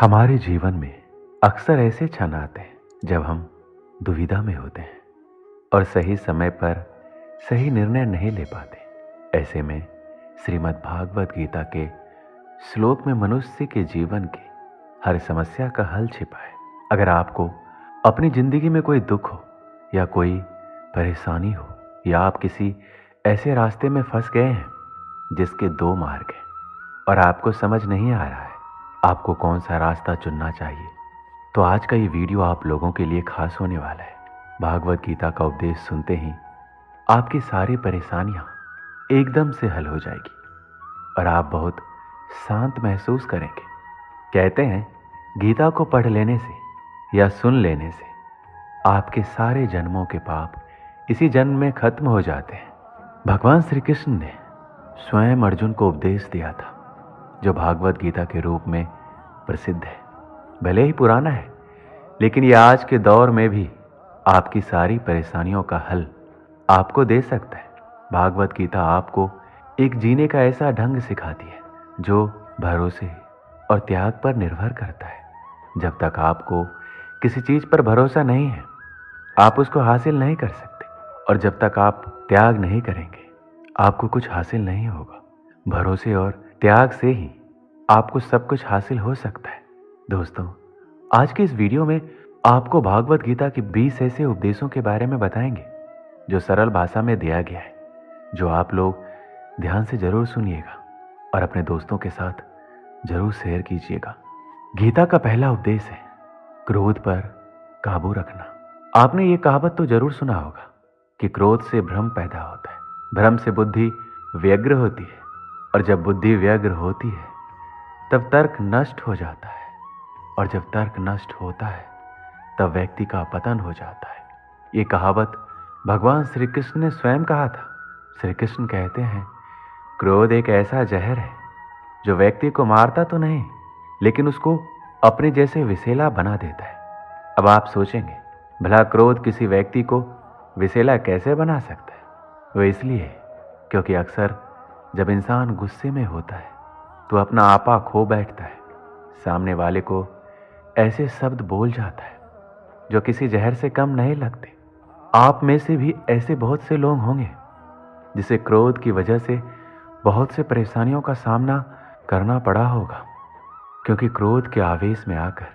हमारे जीवन में अक्सर ऐसे क्षण आते हैं जब हम दुविधा में होते हैं और सही समय पर सही निर्णय नहीं ले पाते। ऐसे में श्रीमद् भागवत गीता के श्लोक में मनुष्य के जीवन की हर समस्या का हल छिपा है। अगर आपको अपनी जिंदगी में कोई दुख हो या कोई परेशानी हो या आप किसी ऐसे रास्ते में फंस गए हैं जिसके दो मार्ग हैं और आपको समझ नहीं आ रहा है आपको कौन सा रास्ता चुनना चाहिए, तो आज का ये वीडियो आप लोगों के लिए खास होने वाला है। भागवत गीता का उपदेश सुनते ही आपकी सारी परेशानियां एकदम से हल हो जाएगी और आप बहुत शांत महसूस करेंगे। कहते हैं गीता को पढ़ लेने से या सुन लेने से आपके सारे जन्मों के पाप इसी जन्म में खत्म हो जाते हैं। भगवान श्री कृष्ण ने स्वयं अर्जुन को उपदेश दिया था जो भागवत गीता के रूप में प्रसिद्ध है। भले ही पुराना है लेकिन यह आज के दौर में भी आपकी सारी परेशानियों का हल आपको दे सकता है। भागवत गीता आपको एक जीने का ऐसा ढंग सिखाती है जो भरोसे और त्याग पर निर्भर करता है। जब तक आपको किसी चीज पर भरोसा नहीं है आप उसको हासिल नहीं कर सकते और जब तक आप त्याग नहीं करेंगे आपको कुछ हासिल नहीं होगा। भरोसे और त्याग से ही आपको सब कुछ हासिल हो सकता है। दोस्तों, आज के इस वीडियो में आपको भागवत गीता के 20 ऐसे उपदेशों के बारे में बताएंगे जो सरल भाषा में दिया गया है, जो आप लोग ध्यान से जरूर सुनिएगा और अपने दोस्तों के साथ जरूर शेयर कीजिएगा। गीता का पहला उपदेश है क्रोध पर काबू रखना। आपने ये कहावत तो जरूर सुना होगा कि क्रोध से भ्रम पैदा होता है, भ्रम से बुद्धि व्यग्र होती है और जब बुद्धि व्यग्र होती है तब तर्क नष्ट हो जाता है और जब तर्क नष्ट होता है तब व्यक्ति का पतन हो जाता है। ये कहावत भगवान श्री कृष्ण ने स्वयं कहा था। श्री कृष्ण कहते हैं क्रोध एक ऐसा जहर है जो व्यक्ति को मारता तो नहीं लेकिन उसको अपने जैसे विषैला बना देता है। अब आप सोचेंगे भला क्रोध किसी व्यक्ति को विषैला कैसे बना सकता है? वो इसलिए क्योंकि अक्सर जब इंसान गुस्से में होता है तो अपना आपा खो बैठता है, सामने वाले को ऐसे शब्द बोल जाता है जो किसी जहर से कम नहीं लगते। आप में से भी ऐसे बहुत से लोग होंगे जिसे क्रोध की वजह से बहुत से परेशानियों का सामना करना पड़ा होगा, क्योंकि क्रोध के आवेश में आकर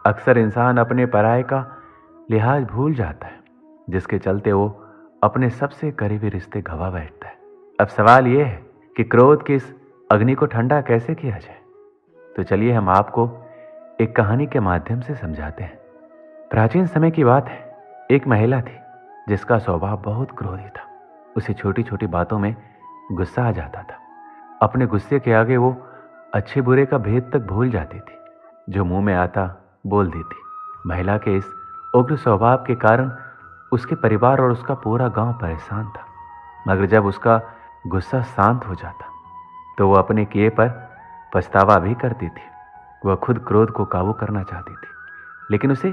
अक्सर इंसान अपने पराये का लिहाज भूल जाता है, जिसके चलते वो अपने सबसे करीबी रिश्ते गवा बैठता है। अब सवाल यह है कि क्रोध की इस अग्नि को ठंडा कैसे किया जाए, तो चलिए हम आपको एक कहानी के माध्यम से समझाते हैं। प्राचीन समय की बात है, एक महिला थी जिसका स्वभाव बहुत क्रोधी था। उसे छोटी छोटी बातों में गुस्सा आ जाता था। अपने गुस्से के आगे वो अच्छे बुरे का भेद तक भूल जाती थी, जो मुंह में आता बोल देती। महिला के इस उग्र स्वभाव के कारण उसके परिवार और उसका पूरा गांव परेशान था। मगर जब उसका गुस्सा शांत हो जाता तो वो अपने किए पर पछतावा भी करती थी। वह खुद क्रोध को काबू करना चाहती थी लेकिन उसे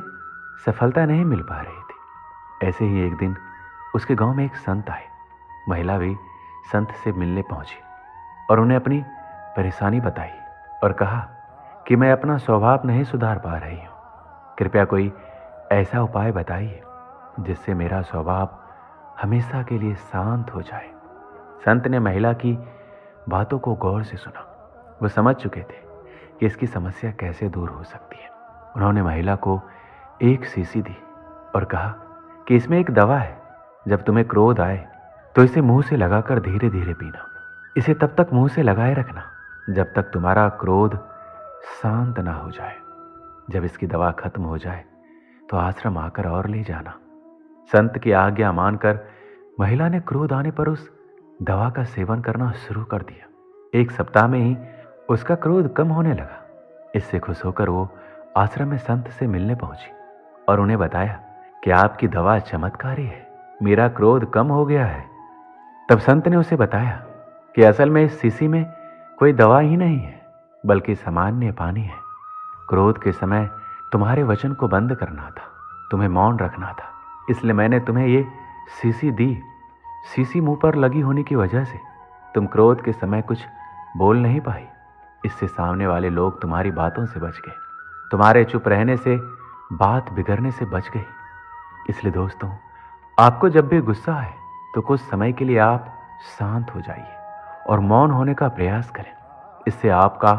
सफलता नहीं मिल पा रही थी। ऐसे ही एक दिन उसके गांव में एक संत आए। महिला भी संत से मिलने पहुंची और उन्हें अपनी परेशानी बताई और कहा कि मैं अपना स्वभाव नहीं सुधार पा रही हूँ, कृपया कोई ऐसा उपाय बताइए जिससे मेरा स्वभाव हमेशा के लिए शांत हो जाए। संत ने महिला की बातों को गौर से सुना। वो समझ चुके थे कि इसकी समस्या कैसे दूर हो सकती है। उन्होंने महिला को एक शीशी दी और कहा कि इसमें एक दवा है, जब तुम्हें क्रोध आए तो इसे मुंह से लगाकर धीरे धीरे पीना। इसे तब तक मुंह से लगाए रखना जब तक तुम्हारा क्रोध शांत ना हो जाए। जब इसकी दवा खत्म हो जाए तो आश्रम आकर और ले जाना। संत की आज्ञा मानकर महिला ने क्रोध आने पर उस दवा का सेवन करना शुरू कर दिया। एक सप्ताह में ही उसका क्रोध कम होने लगा। इससे खुश होकर वो आश्रम में संत से मिलने पहुंची और उन्हें बताया कि आपकी दवा चमत्कारी है, मेरा क्रोध कम हो गया है। तब संत ने उसे बताया कि असल में इस शीशी में कोई दवा ही नहीं है बल्कि सामान्य पानी है। क्रोध के समय तुम्हारे वचन को बंद करना था, तुम्हें मौन रखना था, इसलिए मैंने तुम्हें ये शीशी दी। शीशी मुंह पर लगी होने की वजह से तुम क्रोध के समय कुछ बोल नहीं पाई। इससे सामने वाले लोग तुम्हारी बातों से बच गए तुम्हारे चुप रहने से बात बिगड़ने से बच गई। इसलिए दोस्तों, आपको जब भी गुस्सा आए तो कुछ समय के लिए आप शांत हो जाइए और मौन होने का प्रयास करें। इससे आपका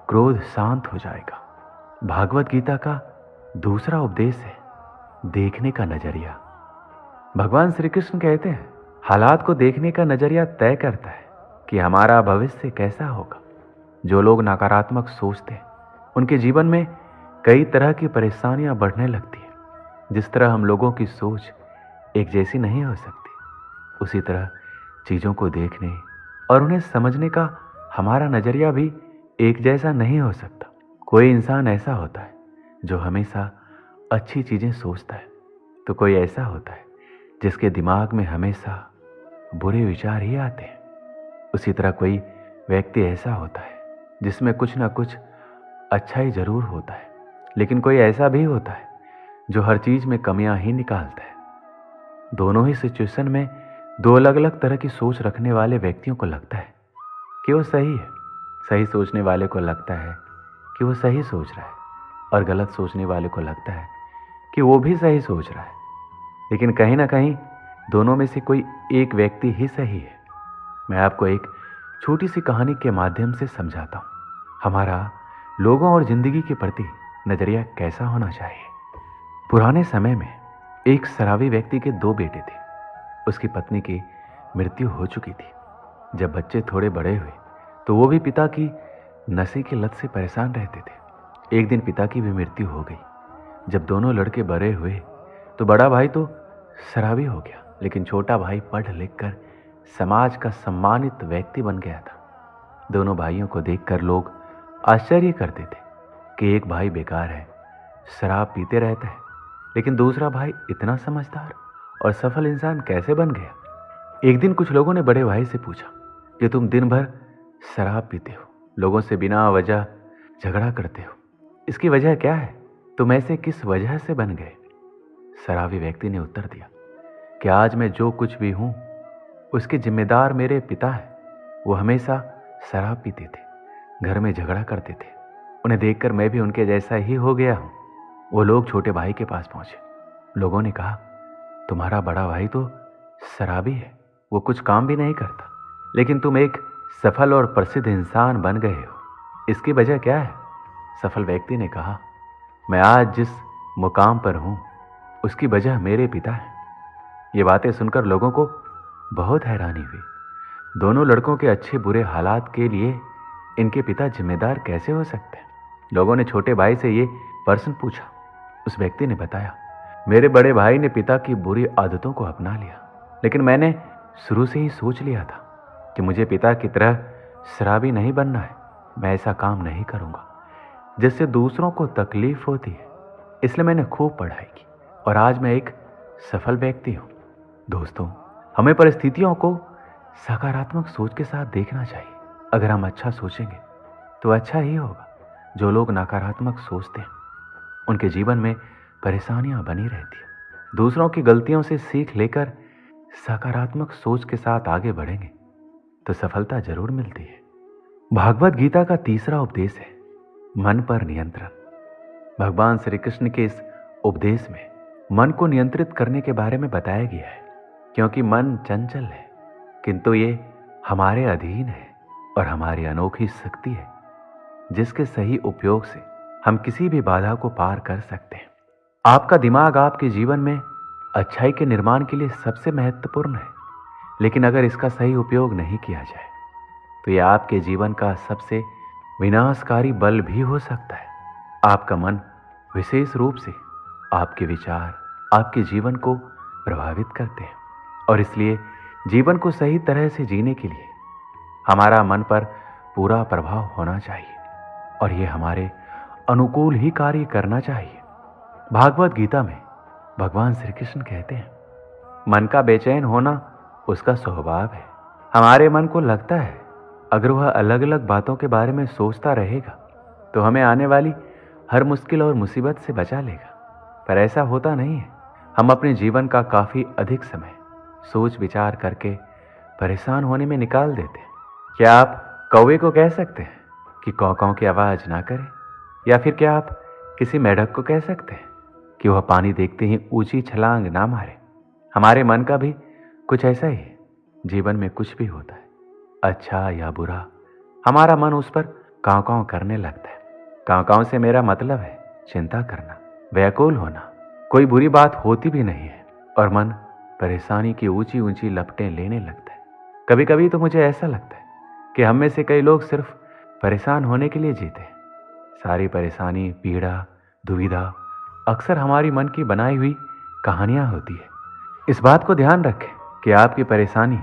क्रोध शांत हो जाएगा। भागवत गीता का दूसरा उपदेश है देखने का नजरिया। भगवान श्री कृष्ण कहते हैं, हालात को देखने का नजरिया तय करता है कि हमारा भविष्य कैसा होगा। जो लोग नकारात्मक सोचते हैं उनके जीवन में कई तरह की परेशानियां बढ़ने लगती हैं। जिस तरह हम लोगों की सोच एक जैसी नहीं हो सकती, उसी तरह चीज़ों को देखने और उन्हें समझने का हमारा नज़रिया भी एक जैसा नहीं हो सकता। कोई इंसान ऐसा होता है जो हमेशा अच्छी चीज़ें सोचता है, तो कोई ऐसा होता है जिसके दिमाग में हमेशा बुरे विचार ही आते हैं। उसी तरह कोई व्यक्ति ऐसा होता है जिसमें कुछ ना कुछ अच्छा ही जरूर होता है, लेकिन कोई ऐसा भी होता है जो हर चीज़ में कमियां ही निकालता है। दोनों ही सिचुएशन में दो अलग अलग तरह की सोच रखने वाले व्यक्तियों को लगता है कि वो सही है। सही सोचने वाले को लगता है कि वो सही सोच रहा है, और गलत सोचने वाले को लगता है कि वो भी सही सोच रहा है। लेकिन कहीं ना कहीं दोनों में से कोई एक व्यक्ति ही सही है। मैं आपको एक छोटी सी कहानी के माध्यम से समझाता हूँ हमारा लोगों और जिंदगी के प्रति नजरिया कैसा होना चाहिए। पुराने समय में एक शराबी व्यक्ति के दो बेटे थे। उसकी पत्नी की मृत्यु हो चुकी थी। जब बच्चे थोड़े बड़े हुए तो वो भी पिता की नशे की लत से परेशान रहते थे। एक दिन पिता की भी मृत्यु हो गई। जब दोनों लड़के बड़े हुए तो बड़ा भाई तो शराबी हो गया, लेकिन छोटा भाई पढ़ लिख कर समाज का सम्मानित व्यक्ति बन गया था। दोनों भाइयों को देखकर लोग आश्चर्य करते थे कि एक भाई बेकार है, शराब पीते रहता है, लेकिन दूसरा भाई इतना समझदार और सफल इंसान कैसे बन गया। एक दिन कुछ लोगों ने बड़े भाई से पूछा कि तुम दिन भर शराब पीते हो, लोगों से बिना वजह झगड़ा करते हो, इसकी वजह क्या है? तुम ऐसे किस वजह से बन गए? शराबी व्यक्ति ने उत्तर दिया कि आज मैं जो कुछ भी हूं उसके जिम्मेदार मेरे पिता हैं। वो हमेशा शराब पीते थे, घर में झगड़ा करते थे। उन्हें देखकर मैं भी उनके जैसा ही हो गया हूं। वो लोग छोटे भाई के पास पहुंचे। लोगों ने कहा, तुम्हारा बड़ा भाई तो शराबी है, वो कुछ काम भी नहीं करता, लेकिन तुम एक सफल और प्रसिद्ध इंसान बन गए हो, इसकी वजह क्या है? सफल व्यक्ति ने कहा, मैं आज जिस मुकाम पर हूं उसकी वजह मेरे पिता है। ये बातें सुनकर लोगों को बहुत हैरानी हुई। दोनों लड़कों के अच्छे बुरे हालात के लिए इनके पिता जिम्मेदार कैसे हो सकते हैं? लोगों ने छोटे भाई से ये प्रश्न पूछा। उस व्यक्ति ने बताया, मेरे बड़े भाई ने पिता की बुरी आदतों को अपना लिया, लेकिन मैंने शुरू से ही सोच लिया था कि मुझे पिता की तरह शराबी नहीं बनना है। मैं ऐसा काम नहीं करूंगा जिससे दूसरों को तकलीफ होती है। इसलिए मैंने खूब पढ़ाई की और आज मैं एक सफल व्यक्ति हूं। दोस्तों, हमें परिस्थितियों को सकारात्मक सोच के साथ देखना चाहिए। अगर हम अच्छा सोचेंगे तो अच्छा ही होगा। जो लोग नकारात्मक सोचते हैं उनके जीवन में परेशानियां बनी रहती हैं। दूसरों की गलतियों से सीख लेकर सकारात्मक सोच के साथ आगे बढ़ेंगे तो सफलता जरूर मिलती है। भागवत गीता का तीसरा उपदेश है मन पर नियंत्रण। भगवान श्री कृष्ण के इस उपदेश में मन को नियंत्रित करने के बारे में बताया गया है, क्योंकि मन चंचल है किंतु ये हमारे अधीन है और हमारी अनोखी शक्ति है, जिसके सही उपयोग से हम किसी भी बाधा को पार कर सकते हैं। आपका दिमाग आपके जीवन में अच्छाई के निर्माण के लिए सबसे महत्वपूर्ण है, लेकिन अगर इसका सही उपयोग नहीं किया जाए तो यह आपके जीवन का सबसे विनाशकारी बल भी हो सकता है। आपका मन विशेष रूप से आपके विचार आपके जीवन को प्रभावित करते हैं, और इसलिए जीवन को सही तरह से जीने के लिए हमारा मन पर पूरा प्रभाव होना चाहिए और ये हमारे अनुकूल ही कार्य करना चाहिए। भागवत गीता में भगवान श्री कृष्ण कहते हैं, मन का बेचैन होना उसका स्वभाव है। हमारे मन को लगता है अगर वह अलग अलग बातों के बारे में सोचता रहेगा तो हमें आने वाली हर मुश्किल और मुसीबत से बचा लेगा, पर ऐसा होता नहीं है। हम अपने जीवन का काफी अधिक समय सोच विचार करके परेशान होने में निकाल देते हैं। क्या आप कौवे को कह सकते हैं कि कौ कौ की आवाज ना करे? या फिर क्या आप किसी मेढक को कह सकते हैं कि वह पानी देखते ही ऊंची छलांग ना मारे। हमारे मन का भी कुछ ऐसा ही है। जीवन में कुछ भी होता है, अच्छा या बुरा, हमारा मन उस पर कांव कांव करने लगता है। कांव कांव से मेरा मतलब है चिंता करना, व्याकुल होना। कोई बुरी बात होती भी नहीं है और मन परेशानी की ऊंची ऊंची लपटें लेने लगता है। कभी कभी तो मुझे ऐसा लगता है कि हम में से कई लोग सिर्फ परेशान होने के लिए जीते हैं। सारी परेशानी, पीड़ा, दुविधा अक्सर हमारी मन की बनाई हुई कहानियां होती है। इस बात को ध्यान रखें कि आपकी परेशानी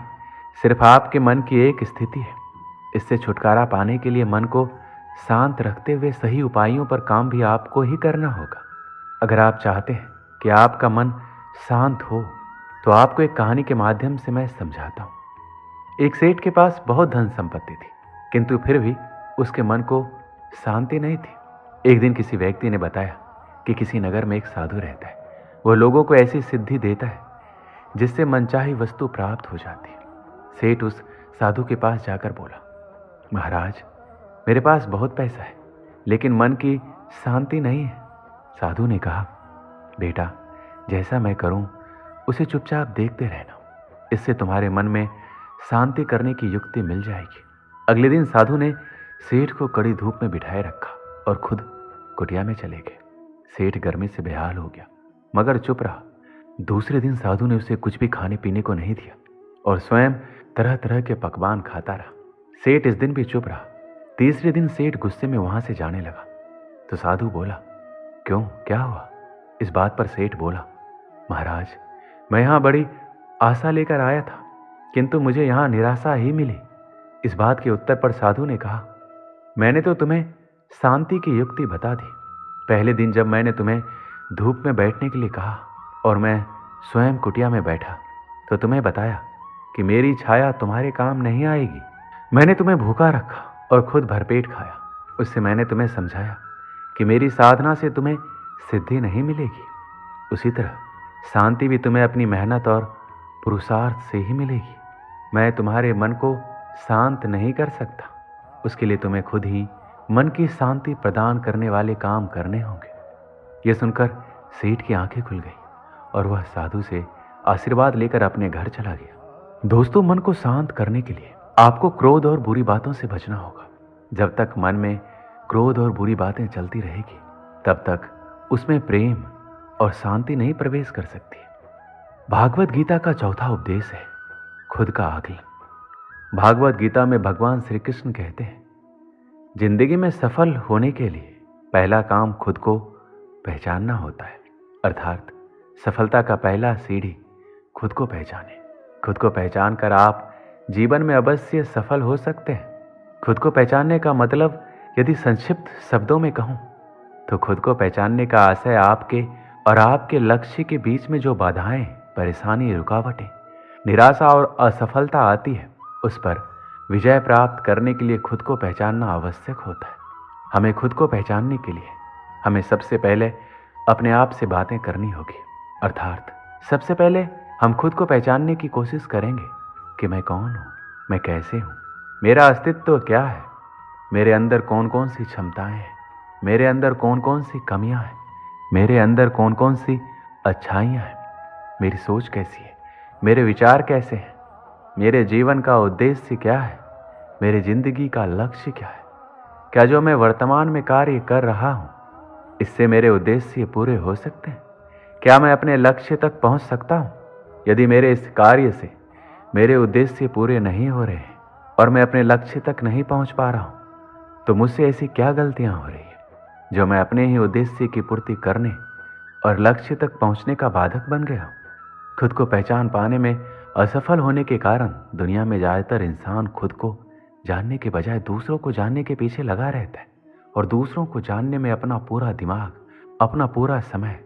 सिर्फ आपके मन की एक स्थिति है। इससे छुटकारा पाने के लिए मन को शांत रखते हुए सही उपायों पर काम भी आपको ही करना होगा। अगर आप चाहते हैं कि आपका मन शांत हो तो आपको एक कहानी के माध्यम से मैं समझाता हूँ। एक सेठ के पास बहुत धन संपत्ति थी, किंतु फिर भी उसके मन को शांति नहीं थी। एक दिन किसी व्यक्ति ने बताया कि किसी नगर में एक साधु रहता है। वह लोगों को ऐसी सिद्धि देता है जिससे मनचाही वस्तु प्राप्त हो जाती है। सेठ उस साधु के पास जाकर बोला, महाराज, मेरे पास बहुत पैसा है लेकिन मन की शांति नहीं है। साधु ने कहा, बेटा, जैसा मैं करूं उसे चुपचाप देखते रहना, इससे तुम्हारे मन में शांति करने की युक्ति मिल जाएगी। अगले दिन साधु ने सेठ को कड़ी धूप में बिठाए रखा और खुद कुटिया में चले गए। सेठ गर्मी से बेहाल हो गया मगर चुप रहा। दूसरे दिन साधु ने उसे कुछ भी खाने पीने को नहीं दिया और स्वयं तरह तरह के पकवान खाता रहा। सेठ इस दिन भी चुप रहा। तीसरे दिन सेठ गुस्से में वहां से जाने लगा तो साधु बोला, क्यों, क्या हुआ? इस बात पर सेठ बोला, महाराज, मैं यहां बड़ी आशा लेकर आया था किंतु मुझे यहां निराशा ही मिली। इस बात के उत्तर पर साधु ने कहा, मैंने तो तुम्हें शांति की युक्ति बता दी। पहले दिन जब मैंने तुम्हें धूप में बैठने के लिए कहा और मैं स्वयं कुटिया में बैठा तो तुम्हें बताया कि मेरी छाया तुम्हारे काम नहीं आएगी। मैंने तुम्हें भूखा रखा और खुद भरपेट खाया। उससे मैंने तुम्हें समझाया कि मेरी साधना से तुम्हें सिद्धि नहीं मिलेगी। उसी तरह शांति भी तुम्हें अपनी मेहनत और पुरुषार्थ से ही मिलेगी। मैं तुम्हारे मन को शांत नहीं कर सकता, उसके लिए तुम्हें खुद ही मन की शांति प्रदान करने वाले काम करने होंगे। यह सुनकर सेठ की आंखें खुल गई और वह साधु से आशीर्वाद लेकर अपने घर चला गया। दोस्तों, मन को शांत करने के लिए आपको क्रोध और बुरी बातों से बचना होगा। जब तक मन में क्रोध और बुरी बातें चलती रहेगी तब तक उसमें प्रेम और शांति नहीं प्रवेश कर सकती। भागवत गीता का चौथा उपदेश है खुद का आकलन। भागवत गीता में भगवान श्री कृष्ण कहते हैं, जिंदगी में सफल होने के लिए पहला काम खुद को पहचानना होता है। अर्थात सफलता का पहला सीढ़ी खुद को पहचाने। खुद को पहचान कर आप जीवन में अवश्य सफल हो सकते हैं। खुद को पहचानने का मतलब यदि संक्षिप्त शब्दों में कहूं तो खुद को पहचानने का आशय आपके और आपके लक्ष्य के बीच में जो बाधाएं, परेशानी, रुकावटें, निराशा और असफलता आती है उस पर विजय प्राप्त करने के लिए खुद को पहचानना आवश्यक होता है। हमें खुद को पहचानने के लिए हमें सबसे पहले अपने आप से बातें करनी होगी। अर्थात सबसे पहले हम खुद को पहचानने की कोशिश करेंगे कि मैं कौन हूँ, मैं कैसे हूँ, मेरा अस्तित्व क्या है, मेरे अंदर कौन कौन सी क्षमताएं हैं, मेरे अंदर कौन कौन सी कमियां हैं, मेरे अंदर कौन कौन सी अच्छाइयां हैं, मेरी सोच कैसी है, मेरे विचार कैसे हैं, मेरे जीवन का उद्देश्य क्या है, मेरी जिंदगी का लक्ष्य क्या है, क्या जो मैं वर्तमान में कार्य कर रहा हूँ इससे मेरे उद्देश्य पूरे हो सकते हैं, क्या मैं अपने लक्ष्य तक पहुँच सकता हूँ। यदि मेरे इस कार्य से मेरे उद्देश्य पूरे नहीं हो रहे हैं और मैं अपने लक्ष्य तक नहीं पहुँच पा रहा हूँ तो मुझसे ऐसी क्या गलतियाँ हो रही है जो मैं अपने ही उद्देश्य की पूर्ति करने और लक्ष्य तक पहुँचने का बाधक बन गया हूँ। खुद को पहचान पाने में असफल होने के कारण दुनिया में ज़्यादातर इंसान खुद को जानने के बजाय दूसरों को जानने के पीछे लगा रहता है और दूसरों को जानने में अपना पूरा दिमाग, अपना पूरा समय,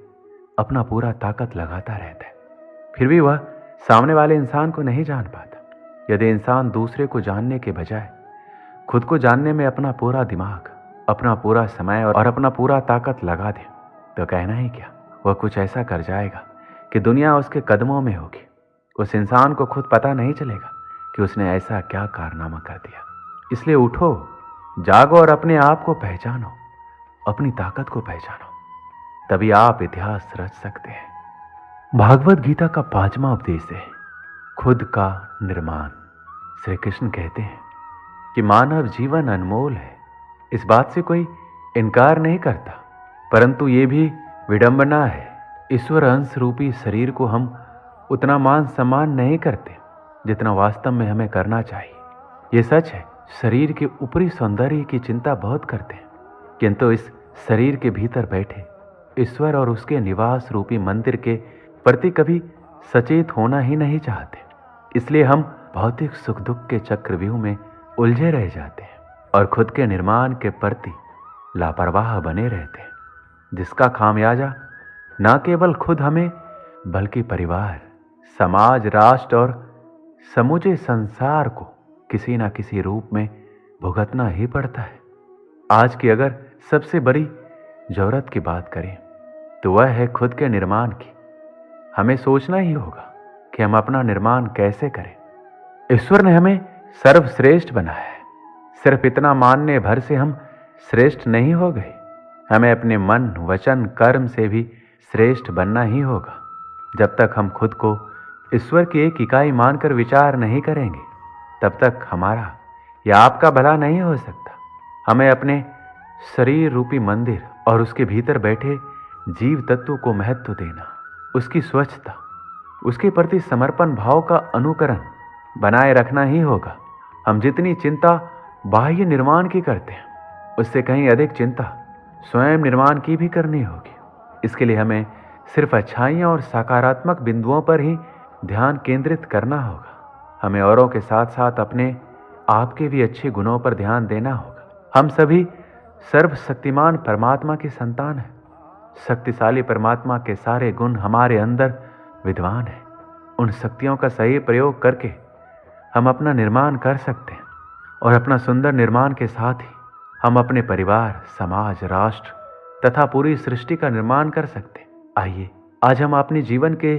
अपना पूरा ताकत लगाता रहता है। फिर भी वह सामने वाले इंसान को नहीं जान पाता। यदि इंसान दूसरे को जानने के बजाय खुद को जानने में अपना पूरा दिमाग, अपना पूरा समय और अपना पूरा ताकत लगा दे तो कहना ही क्या, वह कुछ ऐसा कर जाएगा कि दुनिया उसके कदमों में होगी। उस इंसान को खुद पता नहीं चलेगा कि उसने ऐसा क्या कारनामा कर दिया। इसलिए उठो, जागो और अपने आप को पहचानो, अपनी ताकत को पहचानो। तभी आप इतिहास रच सकते हैं। भागवत गीता का 5वां उपदेश है खुद का निर्माण। श्री कृष्ण कहते हैं कि मानव जीवन अनमोल है, इस बात से कोई इनकार नहीं करता, परंतु ये भी विडंबना है ईश्वर अंश रूपी शरीर को हम उतना मान सम्मान नहीं करते जितना वास्तव में हमें करना चाहिए। ये सच है, शरीर के ऊपरी सौंदर्य की चिंता बहुत करते हैं, किंतु इस शरीर के भीतर बैठे ईश्वर और उसके निवास रूपी मंदिर के प्रति कभी सचेत होना ही नहीं चाहते। इसलिए हम भौतिक सुख दुख के चक्रव्यूह में उलझे रह जाते हैं और खुद के निर्माण के प्रति लापरवाह बने रहते हैं, जिसका खामियाजा न केवल खुद हमें बल्कि परिवार, समाज, राष्ट्र और समूचे संसार को किसी न किसी रूप में भुगतना ही पड़ता है। आज की अगर सबसे बड़ी जरूरत की बात करें तो वह है खुद के निर्माण की। हमें सोचना ही होगा कि हम अपना निर्माण कैसे करें। ईश्वर ने हमें सर्वश्रेष्ठ बनाया है, सिर्फ इतना मानने भर से हम श्रेष्ठ नहीं हो गए। हमें अपने मन, वचन, कर्म से भी श्रेष्ठ बनना ही होगा। जब तक हम खुद को ईश्वर की एक इकाई मानकर विचार नहीं करेंगे, तब तक हमारा या आपका भला नहीं हो सकता। हमें अपने शरीर रूपी मंदिर और उसके भीतर बैठे जीव तत्व को महत्व देना, उसकी स्वच्छता, उसके प्रति समर्पण भाव का अनुकरण बनाए रखना ही होगा। हम जितनी चिंता बाह्य निर्माण की करते हैं, उससे कहीं अधिक चिंता स्वयं निर्माण की भी करनी होगी। इसके लिए हमें सिर्फ अच्छाइयाँ और सकारात्मक बिंदुओं पर ही ध्यान केंद्रित करना होगा। हमें औरों के साथ साथ अपने आप के भी अच्छे गुणों पर ध्यान देना होगा। हम सभी सर्वशक्तिमान परमात्मा की संतान हैं। शक्तिशाली परमात्मा के सारे गुण हमारे अंदर विद्वान हैं। उन शक्तियों का सही प्रयोग करके हम अपना निर्माण कर सकते हैं और अपना सुंदर निर्माण के साथ ही हम अपने परिवार, समाज, राष्ट्र तथा पूरी सृष्टि का निर्माण कर सकते हैं। आइए आज हम अपने जीवन के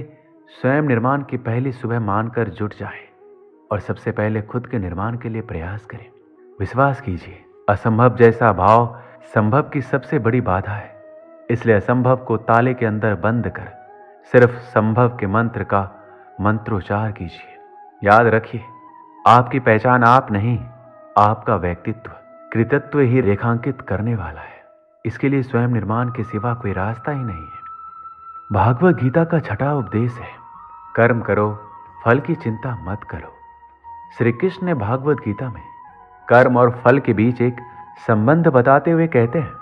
स्वयं निर्माण की पहली सुबह मानकर जुट जाएं और सबसे पहले खुद के निर्माण के लिए प्रयास करें। विश्वास कीजिए, असंभव जैसा भाव संभव की सबसे बड़ी बाधा है। इसलिए असंभव को ताले के अंदर बंद कर सिर्फ संभव के मंत्र का मंत्रोच्चार कीजिए। याद रखिए, आपकी पहचान आप नहीं, आपका व्यक्तित्व, कृतित्व ही रेखांकित करने वाला है। इसके लिए स्वयं निर्माण के सिवा कोई रास्ता ही नहीं है। भागवत गीता का 6वां उपदेश है कर्म करो, फल की चिंता मत करो। श्री कृष्ण ने भागवत गीता में कर्म और फल के बीच एक संबंध बताते हुए कहते हैं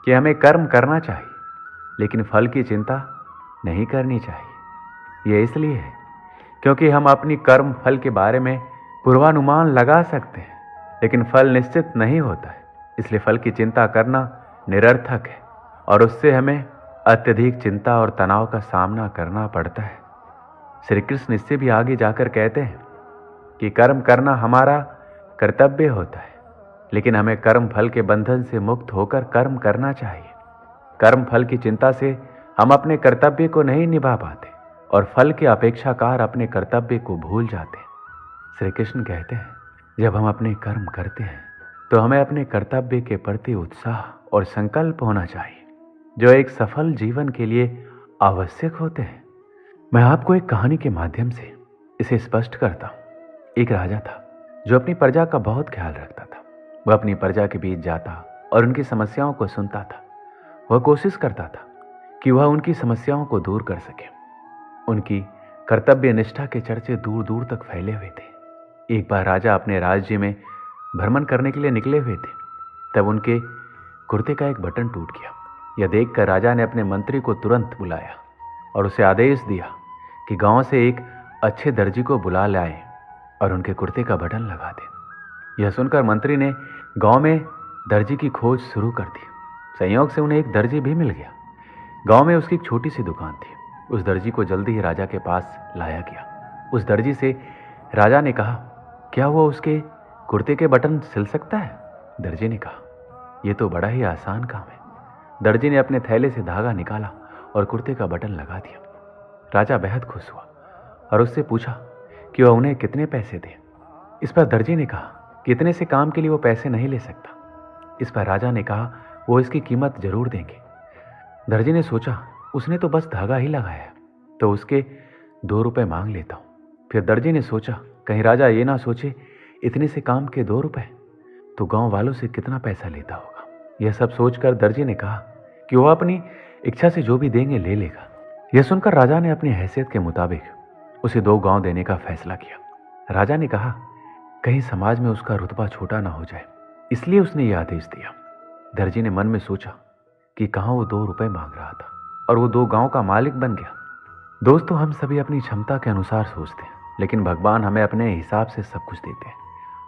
कि हमें कर्म करना चाहिए, लेकिन फल की चिंता नहीं करनी चाहिए। यह इसलिए है क्योंकि हम अपनी कर्म फल के बारे में पूर्वानुमान लगा सकते हैं, लेकिन फल निश्चित नहीं होता है। इसलिए फल की चिंता करना निरर्थक है और उससे हमें अत्यधिक चिंता और तनाव का सामना करना पड़ता है। श्री कृष्ण इससे भी आगे जाकर कहते हैं कि कर्म करना हमारा कर्तव्य होता है, लेकिन हमें कर्म फल के बंधन से मुक्त होकर कर्म करना चाहिए। कर्म फल की चिंता से हम अपने कर्तव्य को नहीं निभा पाते और फल के अपेक्षाकार अपने कर्तव्य को भूल जाते हैं। श्री कृष्ण कहते हैं, जब हम अपने कर्म करते हैं तो हमें अपने कर्तव्य के प्रति उत्साह और संकल्प होना चाहिए, जो एक सफल जीवन के लिए आवश्यक होते हैं। मैं आपको एक कहानी के माध्यम से इसे स्पष्ट करता हूँ। एक राजा था जो अपनी प्रजा का बहुत ख्याल रखता था। वह अपनी प्रजा के बीच जाता और उनकी समस्याओं को सुनता था। वह कोशिश करता था कि वह उनकी समस्याओं को दूर कर सके। उनकी कर्तव्य निष्ठा के चर्चे दूर दूर तक फैले हुए थे। एक बार राजा अपने राज्य में भ्रमण करने के लिए निकले हुए थे, तब उनके कुर्ते का एक बटन टूट गया। यह देखकर राजा ने अपने मंत्री को तुरंत बुलाया और उसे आदेश दिया कि गांव से एक अच्छे दर्जी को बुला लाए और उनके कुर्ते का बटन लगा दे। यह सुनकर मंत्री ने गांव में दर्जी की खोज शुरू कर दी। संयोग से उन्हें एक दर्जी भी मिल गया। गांव में उसकी एक छोटी सी दुकान थी। उस दर्जी को जल्दी ही राजा के पास लाया गया। उस दर्जी से राजा ने कहा, क्या वो उसके कुर्ते के बटन सिल सकता है? दर्जी ने कहा, यह तो बड़ा ही आसान काम है। दर्जी ने अपने थैले से धागा निकाला और कुर्ते का बटन लगा दिया। राजा बेहद खुश हुआ और उससे पूछा कि वह उन्हें कितने पैसे दे। इस पर दर्जी ने कहा कि इतने से काम के लिए वो पैसे नहीं ले सकता। इस पर राजा ने कहा, वो इसकी कीमत जरूर देंगे। दर्जी ने सोचा उसने तो बस धागा ही लगाया, तो उसके 2 रुपए मांग लेता हूं। फिर दर्जी ने सोचा कहीं राजा ये ना सोचे इतने से काम के 2 रुपए, तो गांव वालों से कितना पैसा लेता होगा। यह सब सोचकर दर्जी ने कहा कि वह अपनी इच्छा से जो भी देंगे ले लेगा। यह सुनकर राजा ने अपनी हैसियत के मुताबिक उसे 2 गांव देने का फैसला किया। राजा ने कहा कहीं समाज में उसका रुतबा छोटा ना हो जाए, इसलिए उसने यह आदेश दिया। दर्जी ने मन में सोचा कि कहाँ वो 2 रुपए मांग रहा था और वो 2 गांव का मालिक बन गया। दोस्तों, हम सभी अपनी क्षमता के अनुसार सोचते हैं, लेकिन भगवान हमें अपने हिसाब से सब कुछ देते हैं।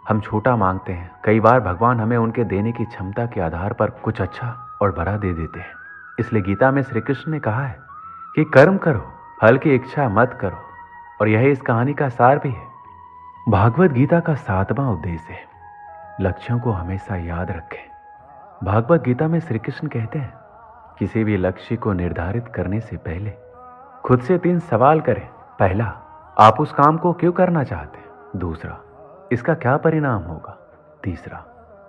हम छोटा मांगते हैं, कई बार भगवान हमें उनके देने की क्षमता के आधार पर कुछ अच्छा और बड़ा दे देते हैं। इसलिए गीता में श्री कृष्ण ने कहा है कि कर्म करो, फल की इच्छा मत करो, और यही इस कहानी का सार भी है। भागवत गीता का 7वां उद्देश्य है लक्ष्यों को हमेशा याद रखें। भागवत गीता में श्री कृष्ण कहते हैं किसी भी लक्ष्य को निर्धारित करने से पहले खुद से 3 सवाल करें। पहला, आप उस काम को क्यों करना चाहते हैं? दूसरा, इसका क्या परिणाम होगा? तीसरा,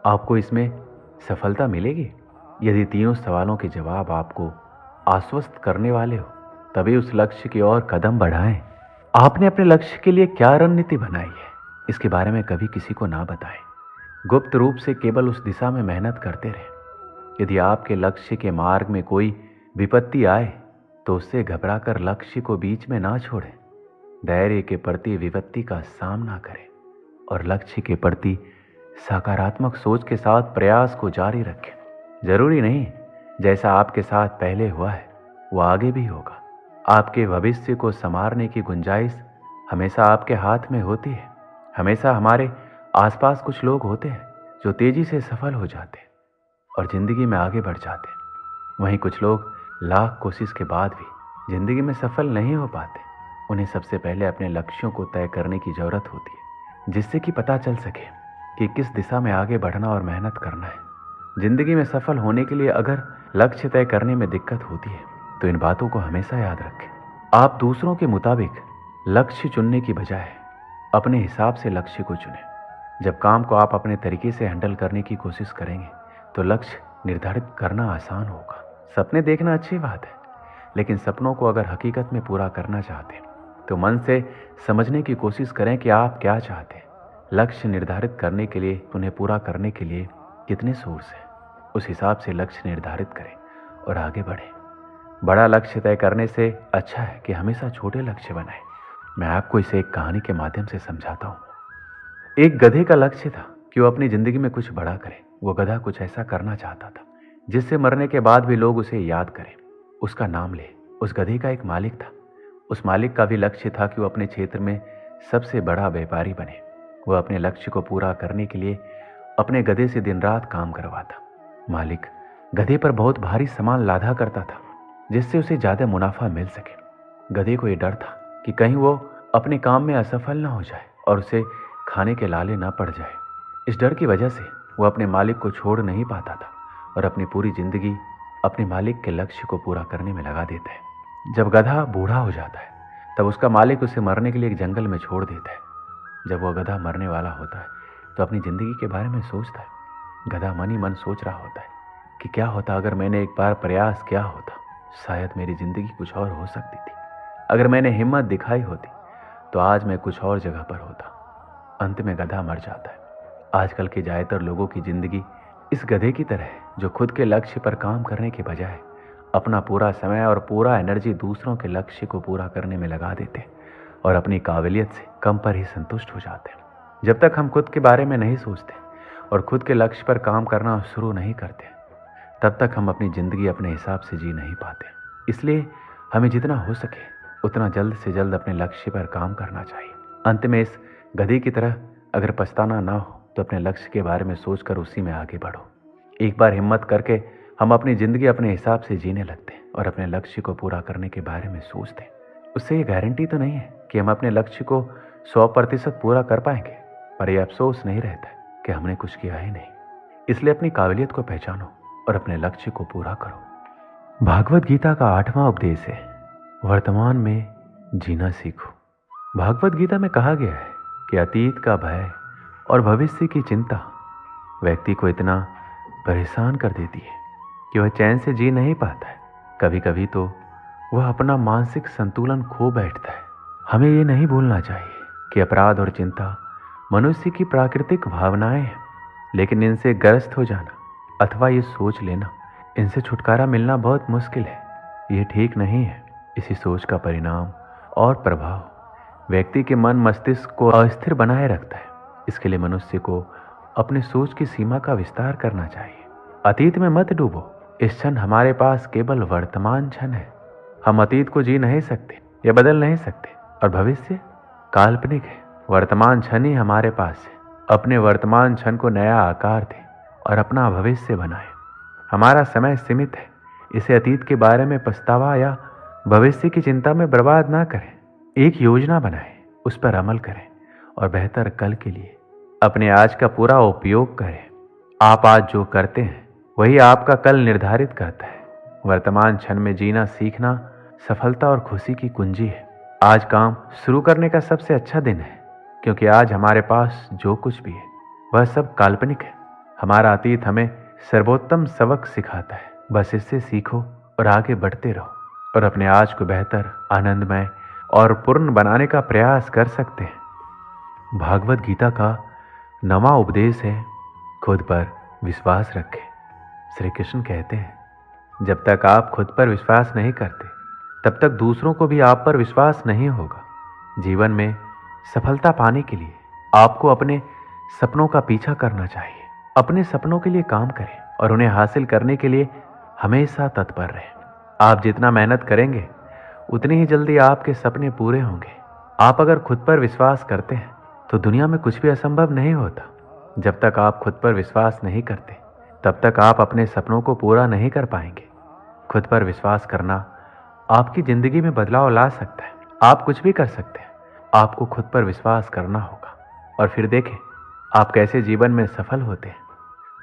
आपको इसमें सफलता मिलेगी? यदि तीनों सवालों के जवाब आपको आश्वस्त करने वाले हो, तभी उस लक्ष्य की ओर कदम बढ़ाएं। आपने अपने लक्ष्य के लिए क्या रणनीति बनाई है, इसके बारे में कभी किसी को ना बताएं। गुप्त रूप से केवल उस दिशा में मेहनत करते रहें। यदि आपके लक्ष्य के मार्ग में कोई विपत्ति आए तो उससे घबराकर लक्ष्य को बीच में ना छोड़ें। धैर्य के प्रति विपत्ति का सामना करें और लक्ष्य के प्रति सकारात्मक सोच के साथ प्रयास को जारी रखें। जरूरी नहीं जैसा आपके साथ पहले हुआ है वो आगे भी होगा। आपके भविष्य को संवारने की गुंजाइश हमेशा आपके हाथ में होती है। हमेशा हमारे आसपास कुछ लोग होते हैं जो तेजी से सफल हो जाते हैं और जिंदगी में आगे बढ़ जाते हैं। वहीं कुछ लोग लाख कोशिश के बाद भी जिंदगी में सफल नहीं हो पाते। उन्हें सबसे पहले अपने लक्ष्यों को तय करने की जरूरत होती है, जिससे कि पता चल सके कि किस दिशा में आगे बढ़ना और मेहनत करना है। जिंदगी में सफल होने के लिए अगर लक्ष्य तय करने में दिक्कत होती है तो इन बातों को हमेशा याद रखें। आप दूसरों के मुताबिक लक्ष्य चुनने की बजाय अपने हिसाब से लक्ष्य को चुनें। जब काम को आप अपने तरीके से हैंडल करने की कोशिश करेंगे तो लक्ष्य निर्धारित करना आसान होगा। सपने देखना अच्छी बात है, लेकिन सपनों को अगर हकीकत में पूरा करना चाहते हैं तो मन से समझने की कोशिश करें कि आप क्या चाहते हैं। लक्ष्य निर्धारित करने के लिए, उन्हें पूरा करने के लिए कितने सोर्स हैं, उस हिसाब से लक्ष्य निर्धारित करें और आगे बढ़ें। बड़ा लक्ष्य तय करने से अच्छा है कि हमेशा छोटे लक्ष्य बनाएं। मैं आपको इसे एक कहानी के माध्यम से समझाता हूँ। एक गधे का लक्ष्य था कि वो अपनी जिंदगी में कुछ बड़ा करे। वो गधा कुछ ऐसा करना चाहता था जिससे मरने के बाद भी लोग उसे याद करें, उसका नाम ले। उस गधे का एक मालिक था। उस मालिक का भी लक्ष्य था कि वो अपने क्षेत्र में सबसे बड़ा व्यापारी बने। वह अपने लक्ष्य को पूरा करने के लिए अपने गधे से दिन रात काम करवाता। मालिक गधे पर बहुत भारी सामान लादा करता था जिससे उसे ज्यादा मुनाफा मिल सके। गधे को यह डर था कि कहीं वो अपने काम में असफल ना हो जाए और उसे खाने के लाले ना पड़ जाए। इस डर की वजह से वो अपने मालिक को छोड़ नहीं पाता था और अपनी पूरी जिंदगी अपने मालिक के लक्ष्य को पूरा करने में लगा देता है। जब गधा बूढ़ा हो जाता है तब उसका मालिक उसे मरने के लिए एक जंगल में छोड़ देता है। जब वह गधा मरने वाला होता है तो अपनी जिंदगी के बारे में सोचता है। गधा मन ही मन सोच रहा होता है कि क्या होता अगर मैंने एक बार प्रयास किया होता, शायद मेरी जिंदगी कुछ और हो सकती थी। अगर मैंने हिम्मत दिखाई होती तो आज मैं कुछ और जगह पर होता। अंत में गधा मर जाता है। आजकल के ज्यादातर लोगों की जिंदगी इस गधे की तरह है जो खुद के लक्ष्य पर काम करने के बजाय अपना पूरा समय और पूरा एनर्जी दूसरों के लक्ष्य को पूरा करने में लगा देते और अपनी काबिलियत से कम पर ही संतुष्ट हो जाते हैं। जब तक हम खुद के बारे में नहीं सोचते और खुद के लक्ष्य पर काम करना शुरू नहीं करते, तब तक हम अपनी जिंदगी अपने हिसाब से जी नहीं पाते। इसलिए हमें जितना हो सके उतना जल्द से जल्द अपने लक्ष्य पर काम करना चाहिए। अंत में इस गधे की तरह अगर पछताना ना हो तो अपने लक्ष्य के बारे में सोचकर उसी में आगे बढ़ो। एक बार हिम्मत करके हम अपनी जिंदगी अपने हिसाब से जीने लगते हैं और अपने लक्ष्य को पूरा करने के बारे में सोचते हैं। उससे ये गारंटी तो नहीं है कि हम अपने लक्ष्य को 100% पूरा कर पाएंगे, पर यह अफसोस नहीं रहता कि हमने कुछ किया ही नहीं। इसलिए अपनी काबिलियत को पहचानो और अपने लक्ष्य को पूरा करो। भागवत गीता का 8वां उपदेश है वर्तमान में जीना सीखो। भागवत गीता में कहा गया है कि अतीत का भय और भविष्य की चिंता व्यक्ति को इतना परेशान कर देती है कि वह चैन से जी नहीं पाता है। कभी कभी तो वह अपना मानसिक संतुलन खो बैठता है। हमें ये नहीं भूलना चाहिए कि अपराध और चिंता मनुष्य की प्राकृतिक भावनाएं हैं, लेकिन इनसे ग्रस्त हो जाना अथवा ये सोच लेना इनसे छुटकारा मिलना बहुत मुश्किल है, ये ठीक नहीं है। इसी सोच का परिणाम और प्रभाव व्यक्ति के मन मस्तिष्क को अस्थिर बनाए रखता है। इसके लिए मनुष्य को अपनी सोच की सीमा का विस्तार करना चाहिए। अतीत में मत डूबो, इस क्षण हमारे पास केवल वर्तमान क्षण है। हम अतीत को जी नहीं सकते या बदल नहीं सकते, और भविष्य काल्पनिक है। वर्तमान क्षण ही हमारे पास है। अपने वर्तमान क्षण को नया आकार दें और अपना भविष्य बनाएं। हमारा समय सीमित है, इसे अतीत के बारे में पछतावा या भविष्य की चिंता में बर्बाद ना करें। एक योजना बनाएं, उस पर अमल करें और बेहतर कल के लिए अपने आज का पूरा उपयोग करें। आप आज जो करते हैं वही आपका कल निर्धारित करता है। वर्तमान क्षण में जीना सीखना सफलता और खुशी की कुंजी है। आज काम शुरू करने का सबसे अच्छा दिन है, क्योंकि आज हमारे पास जो कुछ भी है वह सब काल्पनिक है। हमारा अतीत हमें सर्वोत्तम सबक सिखाता है। बस इससे सीखो और आगे बढ़ते रहो और अपने आज को बेहतर, आनंदमय और पूर्ण बनाने का प्रयास कर सकते हैं। भागवत गीता का 9वां उपदेश है, खुद पर विश्वास रखें। श्री कृष्ण कहते हैं, जब तक आप खुद पर विश्वास नहीं करते तब तक दूसरों को भी आप पर विश्वास नहीं होगा। जीवन में सफलता पाने के लिए आपको अपने सपनों का पीछा करना चाहिए। अपने सपनों के लिए काम करें और उन्हें हासिल करने के लिए हमेशा तत्पर रहें। आप जितना मेहनत करेंगे उतनी ही जल्दी आपके सपने पूरे होंगे। आप अगर खुद पर विश्वास करते हैं तो दुनिया में कुछ भी असंभव नहीं होता। जब तक आप खुद पर विश्वास नहीं करते तब तक आप अपने सपनों को पूरा नहीं कर पाएंगे। खुद पर विश्वास करना आपकी जिंदगी में बदलाव ला सकता है। आप कुछ भी कर सकते हैं। आपको खुद पर विश्वास करना होगा और फिर देखें आप कैसे जीवन में सफल होते हैं।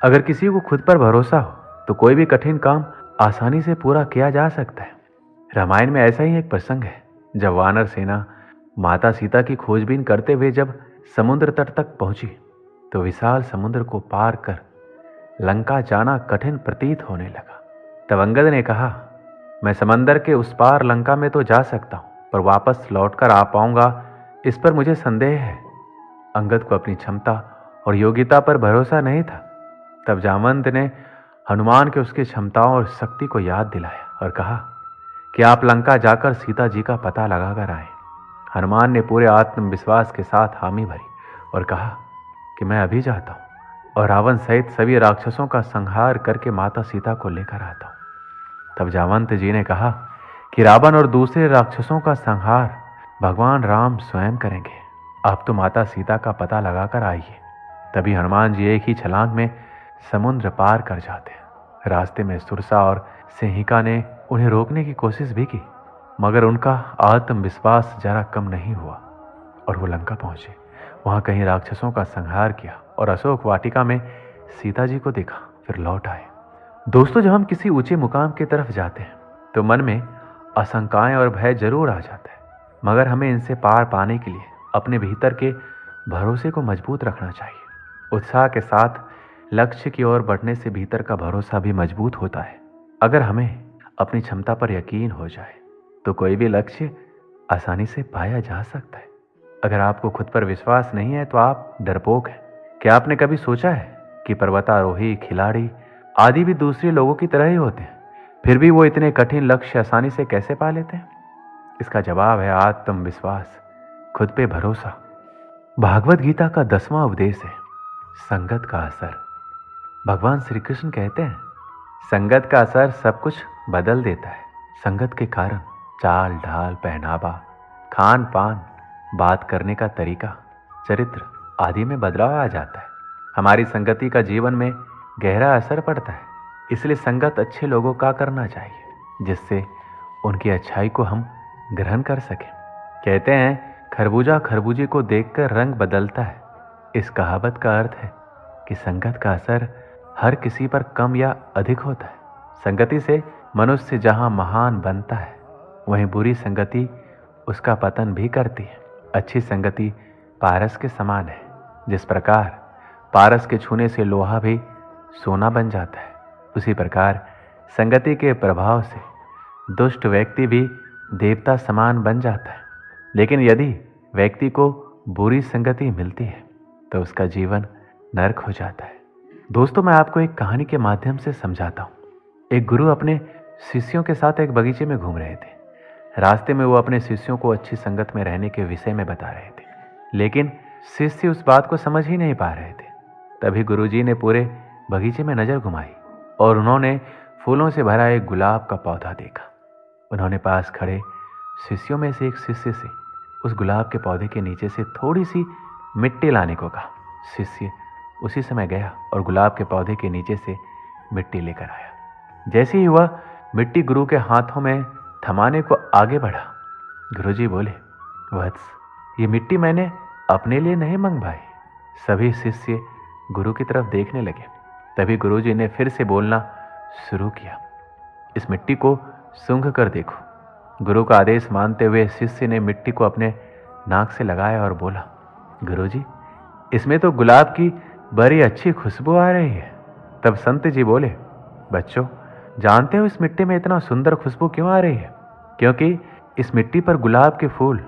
अगर किसी को खुद पर भरोसा हो तो कोई भी कठिन काम आसानी से पूरा किया जा सकता है। रामायण में ऐसा ही एक प्रसंग है, जब वानर सेना माता सीता की खोजबीन करते हुए जब समुद्र तट तक पहुंची तो विशाल समुद्र को पार कर लंका जाना कठिन प्रतीत होने लगा। तब अंगद ने कहा, मैं समंदर के उस पार लंका में तो जा सकता हूं, पर वापस लौटकर आ पाऊंगा इस पर मुझे संदेह है। अंगद को अपनी क्षमता और योग्यता पर भरोसा नहीं था। तब जामवंत ने हनुमान के उसकी क्षमताओं और शक्ति को याद दिलाया और कहा कि आप लंका जाकर सीता जी का पता लगाकर आए। हनुमान ने पूरे आत्मविश्वास के साथ हामी भरी और कहा कि मैं अभी जाता हूं और रावण सहित सभी राक्षसों का संहार करके माता सीता को लेकर आता हूं। तब जामवंत जी ने कहा कि रावण और दूसरे राक्षसों का संहार भगवान राम स्वयं करेंगे। आप तो माता सीता का पता लगाकर आइए। तभी हनुमान जी एक ही छलांग में समुद्र पार कर जाते हैं। रास्ते में सुरसा और सिंहिका ने उन्हें रोकने की कोशिश भी की, मगर उनका आत्मविश्वास जरा कम नहीं हुआ और वो लंका पहुंचे। वहां कहीं राक्षसों का संहार किया और अशोक वाटिका में सीता जी को देखा, फिर लौट आए। दोस्तों, जब हम किसी ऊंचे मुकाम की तरफ जाते हैं तो मन में आशंकाएं और भय जरूर आ जाता है, मगर हमें इनसे पार पाने के लिए अपने भीतर के भरोसे को मजबूत रखना चाहिए। उत्साह के साथ लक्ष्य की ओर बढ़ने से भीतर का भरोसा भी मजबूत होता है। अगर हमें अपनी क्षमता पर यकीन हो जाए तो कोई भी लक्ष्य आसानी से पाया जा सकता है। अगर आपको खुद पर विश्वास नहीं है तो आप डरपोक हैं। क्या आपने कभी सोचा है कि पर्वतारोही, खिलाड़ी आदि भी दूसरे लोगों की तरह ही होते हैं, फिर भी वो इतने कठिन लक्ष्य आसानी से कैसे पा लेते हैं? इसका जवाब है आत्मविश्वास, खुद पे भरोसा। भागवत गीता का 10वां उपदेश है, संगत का असर। भगवान श्री कृष्ण कहते हैं, संगत का असर सब कुछ बदल देता है। संगत के कारण चाल ढाल, पहनावा, खान पान, बात करने का तरीका, चरित्र आदि में बदलाव आ जाता है। हमारी संगति का जीवन में गहरा असर पड़ता है। इसलिए संगत अच्छे लोगों का करना चाहिए, जिससे उनकी अच्छाई को हम ग्रहण कर सकें। कहते हैं, खरबूजा खरबूजे को देखकर रंग बदलता है। इस कहावत का अर्थ है कि संगत का असर हर किसी पर कम या अधिक होता है। संगति से मनुष्य जहां महान बनता है, वहीं बुरी संगति उसका पतन भी करती है। अच्छी संगति पारस के समान है। जिस प्रकार पारस के छूने से लोहा भी सोना बन जाता है, उसी प्रकार संगति के प्रभाव से दुष्ट व्यक्ति भी देवता समान बन जाता है, लेकिन यदि व्यक्ति को बुरी संगति मिलती है तो उसका जीवन नरक हो जाता है। दोस्तों, मैं आपको एक कहानी के माध्यम से समझाता हूँ। एक गुरु अपने शिष्यों के साथ एक बगीचे में घूम रहे थे। रास्ते में वो अपने शिष्यों को अच्छी संगत में रहने के विषय में बता रहे थे, लेकिन शिष्य उस बात को समझ ही नहीं पा रहे थे। तभी गुरुजी ने पूरे बगीचे में नजर घुमाई और उन्होंने फूलों से भरा एक गुलाब का पौधा देखा। उन्होंने पास खड़े शिष्यों में से एक शिष्य से उस गुलाब के पौधे के नीचे से थोड़ी सी मिट्टी लाने को कहा। शिष्य उसी समय गया और गुलाब के पौधे के नीचे से मिट्टी लेकर आया। जैसे ही वह मिट्टी गुरु के हाथों में थमाने को आगे बढ़ा, गुरुजी बोले, वत्स, ये मिट्टी मैंने अपने लिए नहीं मंगवाई। सभी शिष्य गुरु की तरफ देखने लगे। तभी गुरुजी ने फिर से बोलना शुरू किया, इस मिट्टी को सूंघ कर देखो। गुरु का आदेश मानते हुए शिष्य ने मिट्टी को अपने नाक से लगाया और बोला, गुरुजी, इसमें तो गुलाब की बड़ी अच्छी खुशबू आ रही है। तब संत जी बोले, बच्चों, जानते हो इस मिट्टी में इतना सुंदर खुशबू क्यों आ रही है? क्योंकि इस मिट्टी पर गुलाब के फूल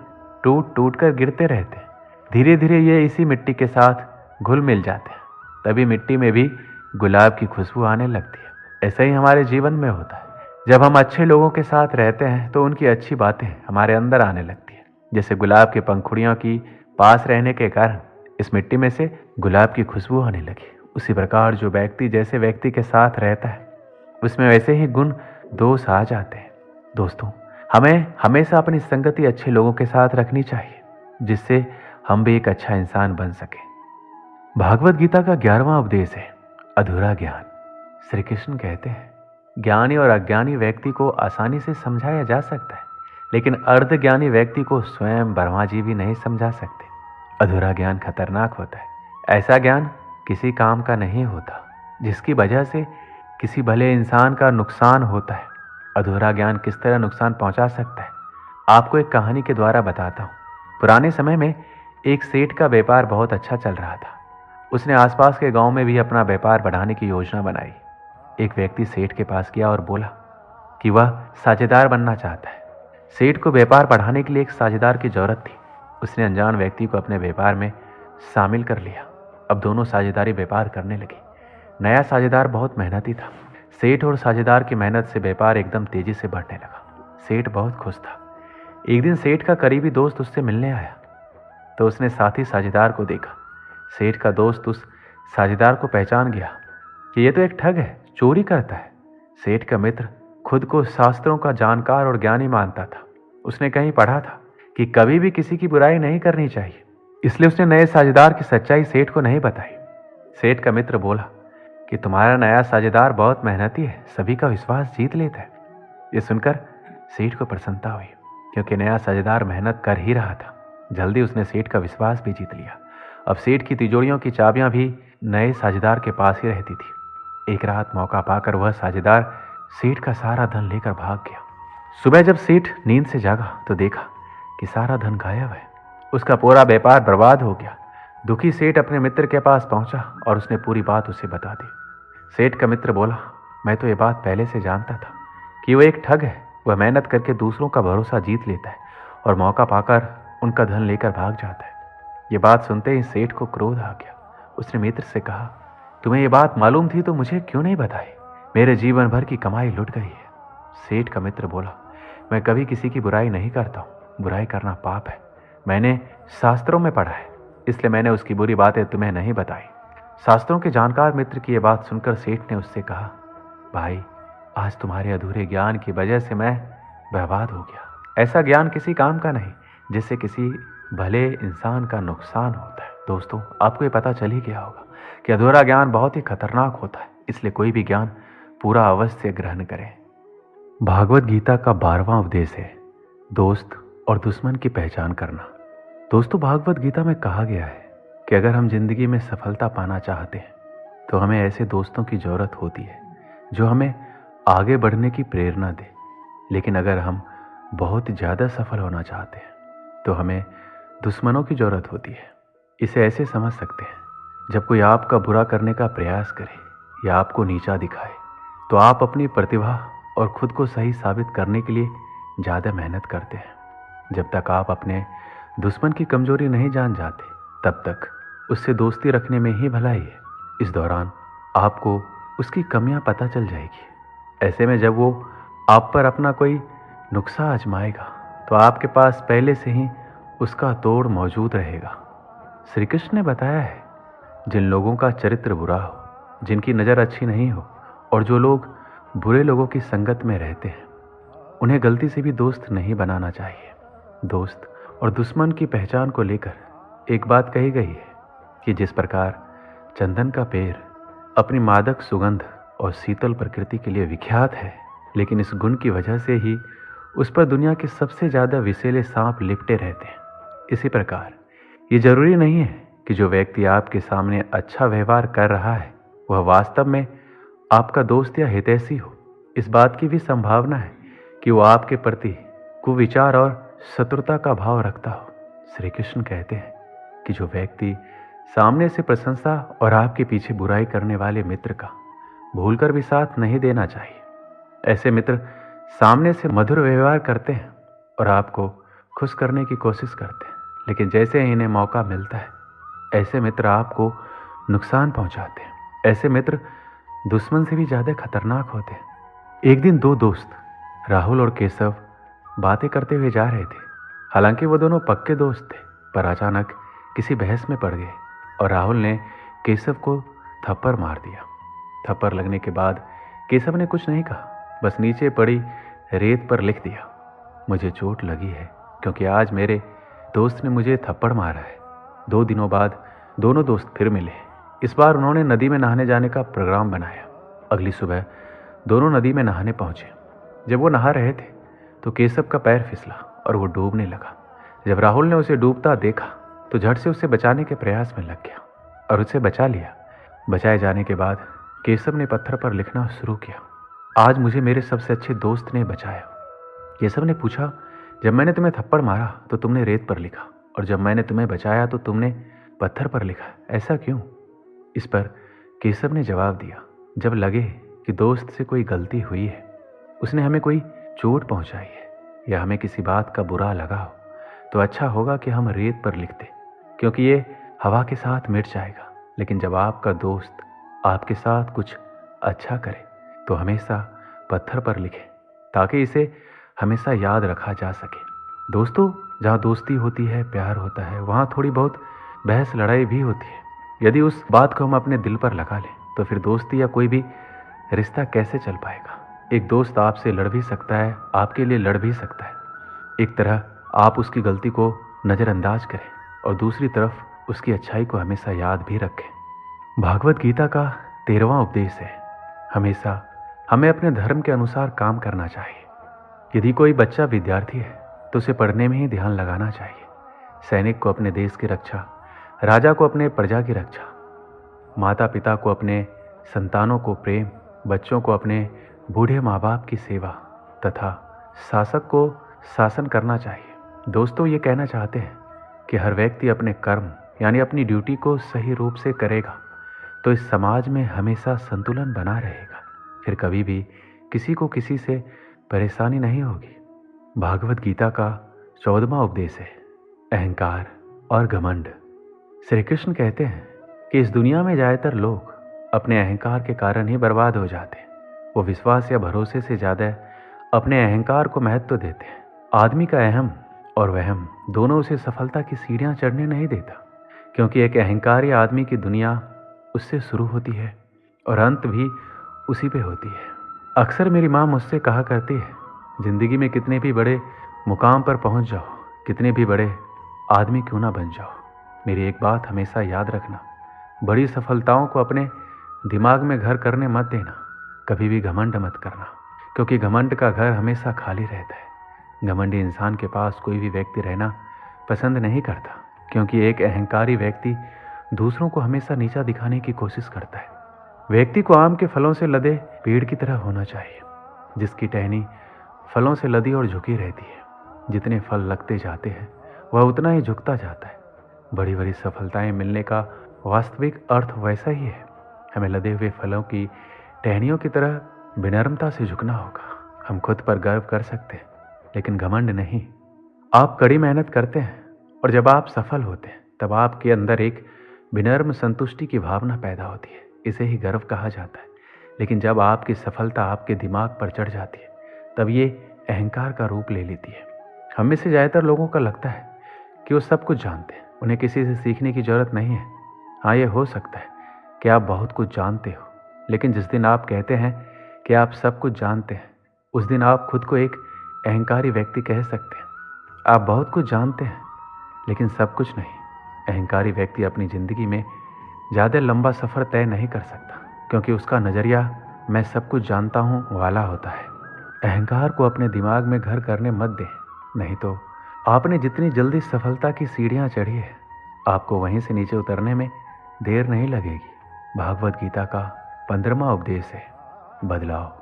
टूट टूट कर गिरते रहते हैं। धीरे धीरे ये इसी मिट्टी के साथ घुल मिल जाते हैं, तभी मिट्टी में भी गुलाब की खुशबू आने लगती है। ऐसा ही हमारे जीवन में होता है। जब हम अच्छे लोगों के साथ रहते हैं तो उनकी अच्छी बातें हमारे अंदर आने लगती है। जैसे गुलाब की पंखुड़ियों की पास रहने के कारण इस मिट्टी में से गुलाब की खुशबू आने लगी। उसी प्रकार जो व्यक्ति जैसे व्यक्ति के साथ रहता है उसमें वैसे ही गुण दोष आ जाते हैं। दोस्तों, हमें हमेशा अपनी संगति अच्छे लोगों के साथ रखनी चाहिए, जिससे हम भी एक अच्छा इंसान बन सके। भागवत गीता का 11वां उपदेश है अधूरा ज्ञान। श्री कृष्ण कहते हैं, ज्ञानी और अज्ञानी व्यक्ति को आसानी से समझाया जा सकता है, लेकिन अर्ध ज्ञानी व्यक्ति को स्वयं ब्रह्मा जी भी नहीं समझा सकते। अधूरा ज्ञान खतरनाक होता है। ऐसा ज्ञान किसी काम का नहीं होता, जिसकी वजह से किसी भले इंसान का नुकसान होता है। अधूरा ज्ञान किस तरह नुकसान पहुंचा सकता है, आपको एक कहानी के द्वारा बताता हूं। पुराने समय में एक सेठ का व्यापार बहुत अच्छा चल रहा था। उसने आसपास के गांव में भी अपना व्यापार बढ़ाने की योजना बनाई। एक व्यक्ति सेठ के पास गया और बोला कि वह साझेदार बनना चाहता है। सेठ को व्यापार बढ़ाने के लिए एक साझेदार की जरूरत थी। उसने अनजान व्यक्ति को अपने व्यापार में शामिल कर लिया। अब दोनों साझेदारी व्यापार करने लगे। नया साझेदार बहुत मेहनती था। सेठ और साझेदार की मेहनत से व्यापार एकदम तेजी से बढ़ने लगा। सेठ बहुत खुश था। एक दिन सेठ का करीबी दोस्त उससे मिलने आया तो उसने साथी साझेदार को देखा। सेठ का दोस्त उस साझेदार को पहचान गया कि ये तो एक ठग है, चोरी करता है। सेठ का मित्र खुद को शास्त्रों का जानकार और ज्ञानी मानता था। उसने कहीं पढ़ा था कि कभी भी किसी की बुराई नहीं करनी चाहिए, इसलिए उसने नए साझेदार की सच्चाई सेठ को नहीं बताई। सेठ का मित्र बोला कि तुम्हारा नया साझेदार बहुत मेहनती है, सभी का विश्वास जीत लेता है। ये सुनकर सेठ को प्रसन्नता हुई, क्योंकि नया साझेदार मेहनत कर ही रहा था। जल्दी उसने सेठ का विश्वास भी जीत लिया। अब सेठ की तिजोरियों की चाबियां भी नए साझेदार के पास ही रहती थी। एक रात मौका पाकर वह साझेदार सेठ का सारा धन लेकर भाग गया। सुबह जब सेठ नींद से जागा तो देखा कि सारा धन गायब है। उसका पूरा व्यापार बर्बाद हो गया। दुखी सेठ अपने मित्र के पास पहुंचा और उसने पूरी बात उसे बता दी। सेठ का मित्र बोला, मैं तो ये बात पहले से जानता था कि वह एक ठग है। वह मेहनत करके दूसरों का भरोसा जीत लेता है और मौका पाकर उनका धन लेकर भाग जाता है। ये बात सुनते ही सेठ को क्रोध आ गया। उसने मित्र से कहा, तुम्हें ये बात मालूम थी तो मुझे क्यों नहीं बताई? मेरे जीवन भर की कमाई लुट गई है। सेठ का मित्र बोला, मैं कभी किसी की बुराई नहीं करता हूँ। बुराई करना पाप है। मैंने शास्त्रों में पढ़ा है, इसलिए मैंने उसकी बुरी बातें तुम्हें नहीं बताई। शास्त्रों के जानकार मित्र की यह बात सुनकर सेठ ने उससे कहा, भाई, आज तुम्हारे अधूरे ज्ञान की वजह से मैं बर्बाद हो गया। ऐसा ज्ञान किसी काम का नहीं जिससे किसी भले इंसान का नुकसान होता है। दोस्तों, आपको ये पता चल ही गया होगा कि अधूरा ज्ञान बहुत ही खतरनाक होता है, इसलिए कोई भी ज्ञान पूरा अवश्य ग्रहण करें। भागवत गीता का 12वां उपदेश है दोस्त और दुश्मन की पहचान करना। दोस्तों, भागवत गीता में कहा गया है कि अगर हम जिंदगी में सफलता पाना चाहते हैं तो हमें ऐसे दोस्तों की जरूरत होती है जो हमें आगे बढ़ने की प्रेरणा दे। लेकिन अगर हम बहुत ज़्यादा सफल होना चाहते हैं तो हमें दुश्मनों की जरूरत होती है। इसे ऐसे समझ सकते हैं, जब कोई आपका बुरा करने का प्रयास करे या आपको नीचा दिखाए तो आप अपनी प्रतिभा और खुद को सही साबित करने के लिए ज़्यादा मेहनत करते हैं। जब तक आप अपने दुश्मन की कमजोरी नहीं जान जाते, तब तक उससे दोस्ती रखने में ही भलाई है। इस दौरान आपको उसकी कमियां पता चल जाएगी। ऐसे में जब वो आप पर अपना कोई नुक्सा आजमाएगा, तो आपके पास पहले से ही उसका तोड़ मौजूद रहेगा। श्री कृष्ण ने बताया है, जिन लोगों का चरित्र बुरा हो, जिनकी नज़र अच्छी नहीं हो और जो लोग बुरे लोगों की संगत में रहते हैं, उन्हें गलती से भी दोस्त नहीं बनाना चाहिए। दोस्त और दुश्मन की पहचान को लेकर एक बात कही गई है कि जिस प्रकार चंदन का पेड़ अपनी मादक सुगंध और शीतल प्रकृति के लिए विख्यात है, लेकिन इस गुण की वजह से ही उस पर दुनिया के सबसे ज़्यादा विषैले सांप लिपटे रहते हैं। इसी प्रकार ये जरूरी नहीं है कि जो व्यक्ति आपके सामने अच्छा व्यवहार कर रहा है वह वास्तव में आपका दोस्त या हितैषी हो। इस बात की भी संभावना है कि वो आपके प्रति कुविचार और शत्रुता का भाव रखता हो। श्री कृष्ण कहते हैं कि जो व्यक्ति सामने से प्रशंसा और आपके पीछे बुराई करने वाले मित्र का भूलकर भी साथ नहीं देना चाहिए। ऐसे मित्र सामने से मधुर व्यवहार करते हैं और आपको खुश करने की कोशिश करते हैं, लेकिन जैसे ही इन्हें मौका मिलता है, ऐसे मित्र आपको नुकसान पहुंचाते हैं। ऐसे मित्र दुश्मन से भी ज़्यादा खतरनाक होते हैं। एक दिन दो दोस्त राहुल और केशव बातें करते हुए जा रहे थे। हालांकि वो दोनों पक्के दोस्त थे, पर अचानक किसी बहस में पड़ गए और राहुल ने केशव को थप्पड़ मार दिया। थप्पड़ लगने के बाद केशव ने कुछ नहीं कहा, बस नीचे पड़ी रेत पर लिख दिया, मुझे चोट लगी है क्योंकि आज मेरे दोस्त ने मुझे थप्पड़ मारा है। 2 दिनों बाद दोनों दोस्त फिर मिले। इस बार उन्होंने नदी में नहाने जाने का प्रोग्राम बनाया। अगली सुबह दोनों नदी में नहाने पहुंचे। जब वो नहा रहे थे तो केशव का पैर फिसला और वो डूबने लगा। जब राहुल ने उसे डूबता देखा तो झट से उसे बचाने के प्रयास में लग गया और उसे बचा लिया। बचाए जाने के बाद केशव ने पत्थर पर लिखना शुरू किया, आज मुझे मेरे सबसे अच्छे दोस्त ने बचाया। केशव ने पूछा, जब मैंने तुम्हें थप्पड़ मारा तो तुमने रेत पर लिखा और जब मैंने तुम्हें बचाया तो तुमने पत्थर पर लिखा, ऐसा क्यों? इस पर केशव ने जवाब दिया, जब लगे कि दोस्त से कोई गलती हुई है, उसने हमें कोई चोट पहुंचाई है या हमें किसी बात का बुरा लगा हो, तो अच्छा होगा कि हम रेत पर लिखते, क्योंकि ये हवा के साथ मिट जाएगा। लेकिन जब आपका दोस्त आपके साथ कुछ अच्छा करे तो हमेशा पत्थर पर लिखें, ताकि इसे हमेशा याद रखा जा सके। दोस्तों, जहाँ दोस्ती होती है, प्यार होता है, वहाँ थोड़ी बहुत बहस लड़ाई भी होती है। यदि उस बात को हम अपने दिल पर लगा लें तो फिर दोस्ती या कोई भी रिश्ता कैसे चल पाएगा? एक दोस्त आपसे लड़ भी सकता है, आपके लिए लड़ भी सकता है। एक तरह आप उसकी गलती को नज़रअंदाज करें और दूसरी तरफ उसकी अच्छाई को हमेशा याद भी रखें। भागवत गीता का 13वां उपदेश है, हमेशा हमें अपने धर्म के अनुसार काम करना चाहिए। यदि कोई बच्चा विद्यार्थी है तो उसे पढ़ने में ही ध्यान लगाना चाहिए। सैनिक को अपने देश की रक्षा, राजा को अपने प्रजा की रक्षा, माता पिता को अपने संतानों को प्रेम, बच्चों को अपने बूढ़े माँ बाप की सेवा तथा शासक को शासन करना चाहिए। दोस्तों, ये कहना चाहते हैं कि हर व्यक्ति अपने कर्म यानी अपनी ड्यूटी को सही रूप से करेगा तो इस समाज में हमेशा संतुलन बना रहेगा। फिर कभी भी किसी को किसी से परेशानी नहीं होगी। भागवत गीता का 14वां उपदेश है, अहंकार और घमंड। श्री कृष्ण कहते हैं कि इस दुनिया में ज़्यादातर लोग अपने अहंकार के कारण ही बर्बाद हो जाते हैं। वो विश्वास या भरोसे से ज़्यादा अपने अहंकार को महत्व देते हैं। आदमी का अहम और वहम दोनों उसे सफलता की सीढ़ियाँ चढ़ने नहीं देता, क्योंकि एक अहंकारी आदमी की दुनिया उससे शुरू होती है और अंत भी उसी पे होती है। अक्सर मेरी माँ मुझसे कहा करती है, जिंदगी में कितने भी बड़े मुकाम पर पहुँच जाओ, कितने भी बड़े आदमी क्यों ना बन जाओ, मेरी एक बात हमेशा याद रखना, बड़ी सफलताओं को अपने दिमाग में घर करने मत देना। कभी भी घमंड मत करना, क्योंकि घमंड का घर हमेशा खाली रहता है। घमंडी इंसान के पास कोई भी व्यक्ति रहना पसंद नहीं करता, क्योंकि एक अहंकारी व्यक्ति दूसरों को हमेशा नीचा दिखाने की कोशिश करता है। व्यक्ति को आम के फलों से लदे पेड़ की तरह होना चाहिए, जिसकी टहनी फलों से लदी और झुकी रहती है। जितने फल लगते जाते हैं वह उतना ही झुकता जाता है। बड़ी बड़ी सफलताएं मिलने का वास्तविक अर्थ वैसा ही है। हमें लदे हुए फलों की टहनियों की तरह विनम्रता से झुकना होगा। हम खुद पर गर्व कर सकते हैं, लेकिन घमंड नहीं। आप कड़ी मेहनत करते हैं और जब आप सफल होते हैं तब आपके अंदर एक विनम्र संतुष्टि की भावना पैदा होती है। इसे ही गर्व कहा जाता है। लेकिन जब आपकी सफलता आपके दिमाग पर चढ़ जाती है तब ये अहंकार का रूप ले लेती है। हम में से ज़्यादातर लोगों का लगता है कि वो सब कुछ जानते हैं, उन्हें किसी से सीखने की ज़रूरत नहीं है। हाँ, ये हो सकता है कि आप बहुत कुछ जानते हो, लेकिन जिस दिन आप कहते हैं कि आप सब कुछ जानते हैं, उस दिन आप खुद को एक अहंकारी व्यक्ति कह सकते हैं। आप बहुत कुछ जानते हैं, लेकिन सब कुछ नहीं। अहंकारी व्यक्ति अपनी ज़िंदगी में ज़्यादा लंबा सफ़र तय नहीं कर सकता, क्योंकि उसका नज़रिया मैं सब कुछ जानता हूँ वाला होता है। अहंकार को अपने दिमाग में घर करने मत दें, नहीं तो आपने जितनी जल्दी सफलता की सीढ़ियाँ चढ़ी है, आपको वहीं से नीचे उतरने में देर नहीं लगेगी। भागवत गीता का 15वां उपदेश है बदलाव।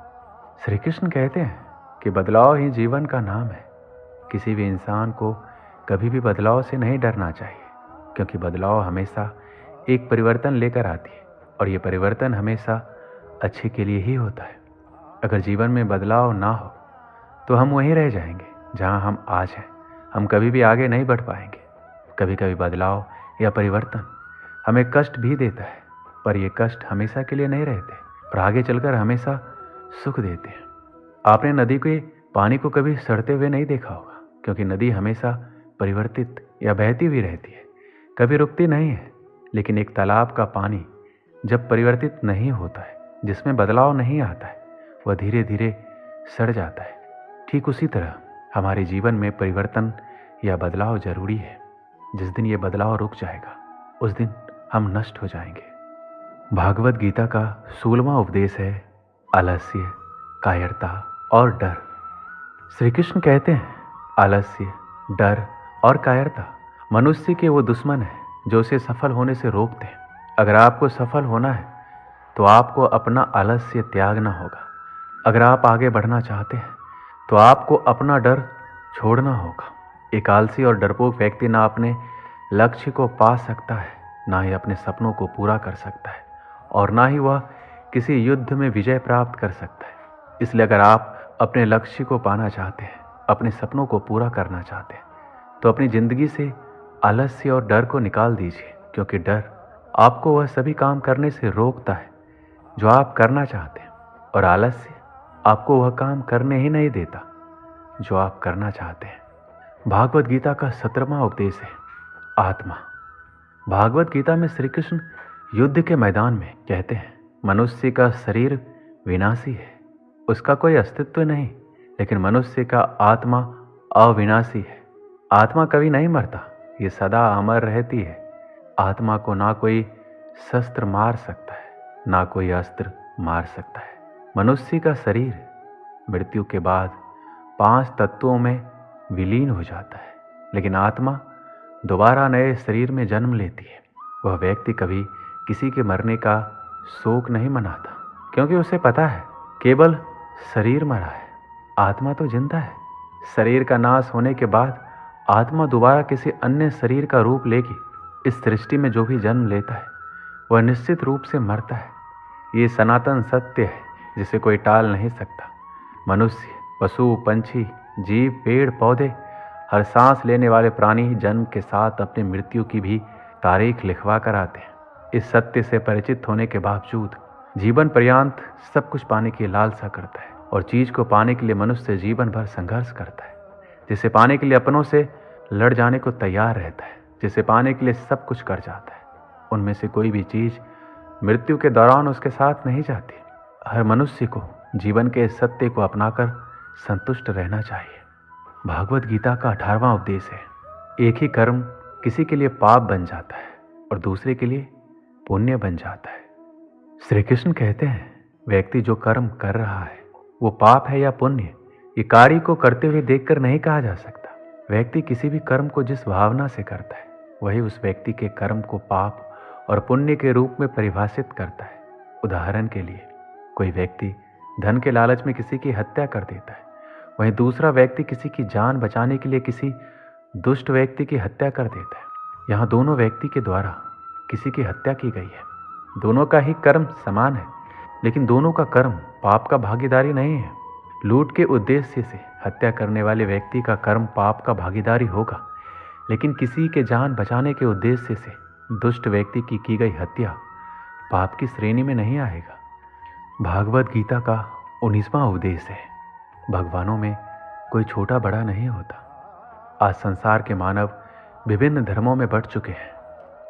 श्री कृष्ण कहते हैं कि बदलाव ही जीवन का नाम है। किसी भी इंसान को कभी भी बदलाव से नहीं डरना चाहिए, क्योंकि बदलाव हमेशा एक परिवर्तन लेकर आती है और ये परिवर्तन हमेशा अच्छे के लिए ही होता है। अगर जीवन में बदलाव ना हो तो हम वहीं रह जाएंगे जहां हम आज हैं। हम कभी भी आगे नहीं बढ़ पाएंगे। कभी कभी बदलाव या परिवर्तन हमें कष्ट भी देता है, पर ये कष्ट हमेशा के लिए नहीं रहते और आगे चलकर हमेशा सुख देते हैं। आपने नदी के पानी को कभी सड़ते हुए नहीं देखा होगा, क्योंकि नदी हमेशा परिवर्तित या बहती हुई रहती है, कभी रुकती नहीं है। लेकिन एक तालाब का पानी जब परिवर्तित नहीं होता है, जिसमें बदलाव नहीं आता है, वह धीरे धीरे सड़ जाता है। ठीक उसी तरह हमारे जीवन में परिवर्तन या बदलाव जरूरी है। जिस दिन ये बदलाव रुक जाएगा, उस दिन हम नष्ट हो जाएंगे। भागवत गीता का 16वां उपदेश है आलस्य, कायरता और डर। श्री कृष्ण कहते हैं आलस्य, डर और कायरता मनुष्य के वो दुश्मन हैं जो उसे सफल होने से रोकते हैं। अगर आपको सफल होना है तो आपको अपना आलस्य त्यागना होगा। अगर आप आगे बढ़ना चाहते हैं तो आपको अपना डर छोड़ना होगा। एक आलसी और डरपोक व्यक्ति ना अपने लक्ष्य को पा सकता है, ना ही अपने सपनों को पूरा कर सकता है, और ना ही वह किसी युद्ध में विजय प्राप्त कर सकता है। इसलिए अगर आप अपने लक्ष्य को पाना चाहते हैं, अपने सपनों को पूरा करना चाहते हैं, तो अपनी जिंदगी से आलस्य और डर को निकाल दीजिए, क्योंकि डर आपको वह सभी काम करने से रोकता है जो आप करना चाहते हैं, और आलस्य आपको वह काम करने ही नहीं देता जो आप करना चाहते हैं। भागवत गीता का 17वां उपदेश है आत्मा। भागवत गीता में श्री कृष्ण युद्ध के मैदान में कहते हैं मनुष्य का शरीर विनाशी है, उसका कोई अस्तित्व नहीं, लेकिन मनुष्य का आत्मा अविनाशी है। आत्मा कभी नहीं मरता, ये सदा अमर रहती है। आत्मा को ना कोई शस्त्र मार सकता है, ना कोई अस्त्र मार सकता है। मनुष्य का शरीर मृत्यु के बाद 5 तत्वों में विलीन हो जाता है, लेकिन आत्मा दोबारा नए शरीर में जन्म लेती है। वह व्यक्ति कभी किसी के मरने का शोक नहीं मनाता, क्योंकि उसे पता है केवल शरीर मरा है, आत्मा तो जिंदा है। शरीर का नाश होने के बाद आत्मा दोबारा किसी अन्य शरीर का रूप लेगी। इस सृष्टि में जो भी जन्म लेता है वह निश्चित रूप से मरता है। ये सनातन सत्य है जिसे कोई टाल नहीं सकता। मनुष्य, पशु, पंछी, जीव, पेड़ पौधे, हर सांस लेने वाले प्राणी जन्म के साथ अपनी मृत्यु की भी तारीख लिखवा कर आते हैं। इस सत्य से परिचित होने के बावजूद जीवन पर्यंत सब कुछ पाने की लालसा करता है, और चीज को पाने के लिए मनुष्य जीवन भर संघर्ष करता है। जिसे पाने के लिए अपनों से लड़ जाने को तैयार रहता है, जिसे पाने के लिए सब कुछ कर जाता है। उनमें से कोई भी चीज मृत्यु के दौरान उसके साथ नहीं जाती। हर मनुष्य को जीवन के इस सत्य को अपनाकर संतुष्ट रहना चाहिए। भागवत गीता का 18वां उपदेश है एक ही कर्म किसी के लिए पाप बन जाता है और दूसरे के लिए पुण्य बन जाता है। श्री कृष्ण कहते हैं व्यक्ति जो कर्म कर रहा है वो पाप है या पुण्य, ये कार्य को करते हुए देखकर नहीं कहा जा सकता। व्यक्ति किसी भी कर्म को जिस भावना से करता है वही उस व्यक्ति के कर्म को पाप और पुण्य के रूप में परिभाषित करता है। उदाहरण के लिए कोई व्यक्ति धन के लालच में किसी की हत्या कर देता है, वहीं दूसरा व्यक्ति किसी की जान बचाने के लिए किसी दुष्ट व्यक्ति की हत्या कर देता है। यहाँ दोनों व्यक्ति के द्वारा किसी की हत्या की गई है। दोनों का ही कर्म समान है, लेकिन दोनों का कर्म पाप का भागीदारी नहीं है। लूट के उद्देश्य से हत्या करने वाले व्यक्ति का कर्म पाप का भागीदारी होगा, लेकिन किसी के जान बचाने के उद्देश्य से दुष्ट व्यक्ति की गई हत्या पाप की श्रेणी में नहीं आएगा। भागवत गीता का 19वां उपदेश है, भगवानों में कोई छोटा बड़ा नहीं होता। आज संसार के मानव विभिन्न धर्मों में बंट चुके हैं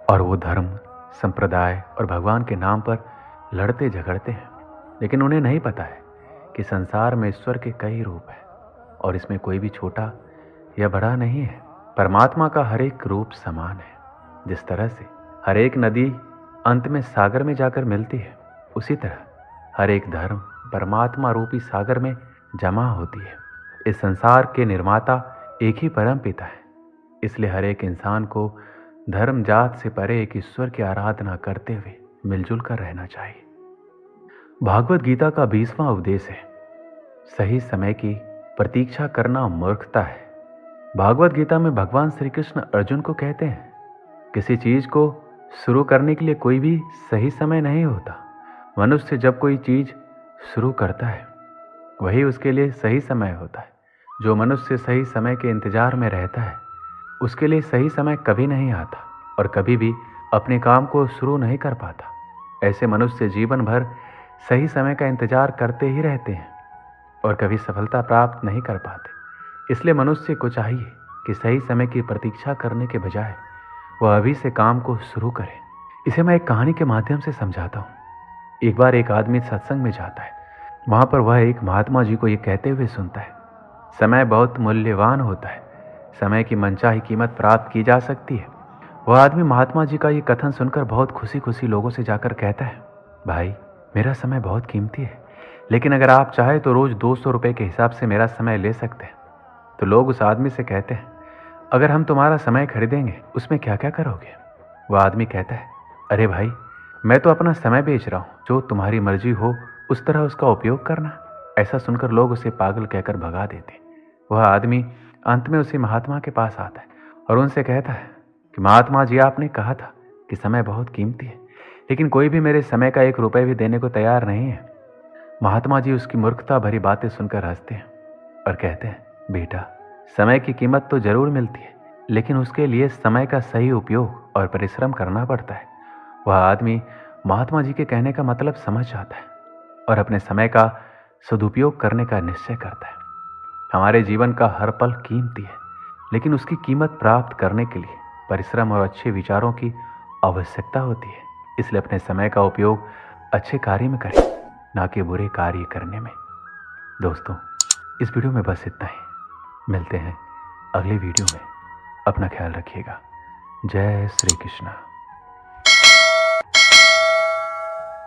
और वो धर्म, संप्रदाय और भगवान के नाम पर लड़ते झगड़ते हैं, लेकिन उन्हें नहीं पता है कि संसार में ईश्वर के कई रूप हैं और इसमें कोई भी छोटा या बड़ा नहीं है। परमात्मा का हर एक रूप समान है। जिस तरह से हर एक नदी अंत में सागर में जाकर मिलती है, उसी तरह हर एक धर्म परमात्मा रूपी सागर में जमा होती है। इस संसार के निर्माता एक ही परम पिता है, इसलिए हर एक इंसान को धर्म जात से परे एक ईश्वर की आराधना करते हुए मिलजुल कर रहना चाहिए। भागवत गीता का 20वां उपदेश है, सही समय की प्रतीक्षा करना मूर्खता है। भागवत गीता में भगवान श्री कृष्ण अर्जुन को कहते हैं, किसी चीज को शुरू करने के लिए कोई भी सही समय नहीं होता। मनुष्य जब कोई चीज शुरू करता है वही उसके लिए सही समय होता है। जो मनुष्य सही समय के इंतजार में रहता है उसके लिए सही समय कभी नहीं आता और कभी भी अपने काम को शुरू नहीं कर पाता। ऐसे मनुष्य जीवन भर सही समय का इंतजार करते ही रहते हैं और कभी सफलता प्राप्त नहीं कर पाते। इसलिए मनुष्य को चाहिए कि सही समय की प्रतीक्षा करने के बजाय वह अभी से काम को शुरू करे। इसे मैं एक कहानी के माध्यम से समझाता हूँ। एक बार एक आदमी सत्संग में जाता है। वहां पर वह एक महात्मा जी को ये कहते हुए सुनता है, समय बहुत मूल्यवान होता है, समय की मनचाही कीमत प्राप्त की जा सकती है। वह आदमी महात्मा जी का ये कथन सुनकर बहुत खुशी खुशी लोगों से जाकर कहता है, भाई मेरा समय बहुत कीमती है, लेकिन अगर आप चाहे तो रोज 200 रुपये के हिसाब से मेरा समय ले सकते हैं। तो लोग उस आदमी से कहते हैं, अगर हम तुम्हारा समय खरीदेंगे उसमें क्या क्या करोगे? वह आदमी कहता है, अरे भाई मैं तो अपना समय बेच रहा हूँ, जो तुम्हारी मर्जी हो उस तरह उसका उपयोग करना। ऐसा सुनकर लोग उसे पागल कहकर भगा देते। वह आदमी अंत में उसी महात्मा के पास आता है और उनसे कहता है कि महात्मा जी, आपने कहा था कि समय बहुत कीमती है, लेकिन कोई भी मेरे समय का 1 रुपये भी देने को तैयार नहीं है। महात्मा जी उसकी मूर्खता भरी बातें सुनकर हंसते हैं और कहते हैं, बेटा समय की कीमत तो जरूर मिलती है, लेकिन उसके लिए समय का सही उपयोग और परिश्रम करना पड़ता है। वह आदमी महात्मा जी के कहने का मतलब समझ जाता है और अपने समय का सदुपयोग करने का निश्चय करता है। हमारे जीवन का हर पल कीमती है, लेकिन उसकी कीमत प्राप्त करने के लिए परिश्रम और अच्छे विचारों की आवश्यकता होती है। इसलिए अपने समय का उपयोग अच्छे कार्य में करें, ना कि बुरे कार्य करने में। दोस्तों, इस वीडियो में बस इतना ही। मिलते हैं अगले वीडियो में। अपना ख्याल रखिएगा। जय श्री कृष्ण।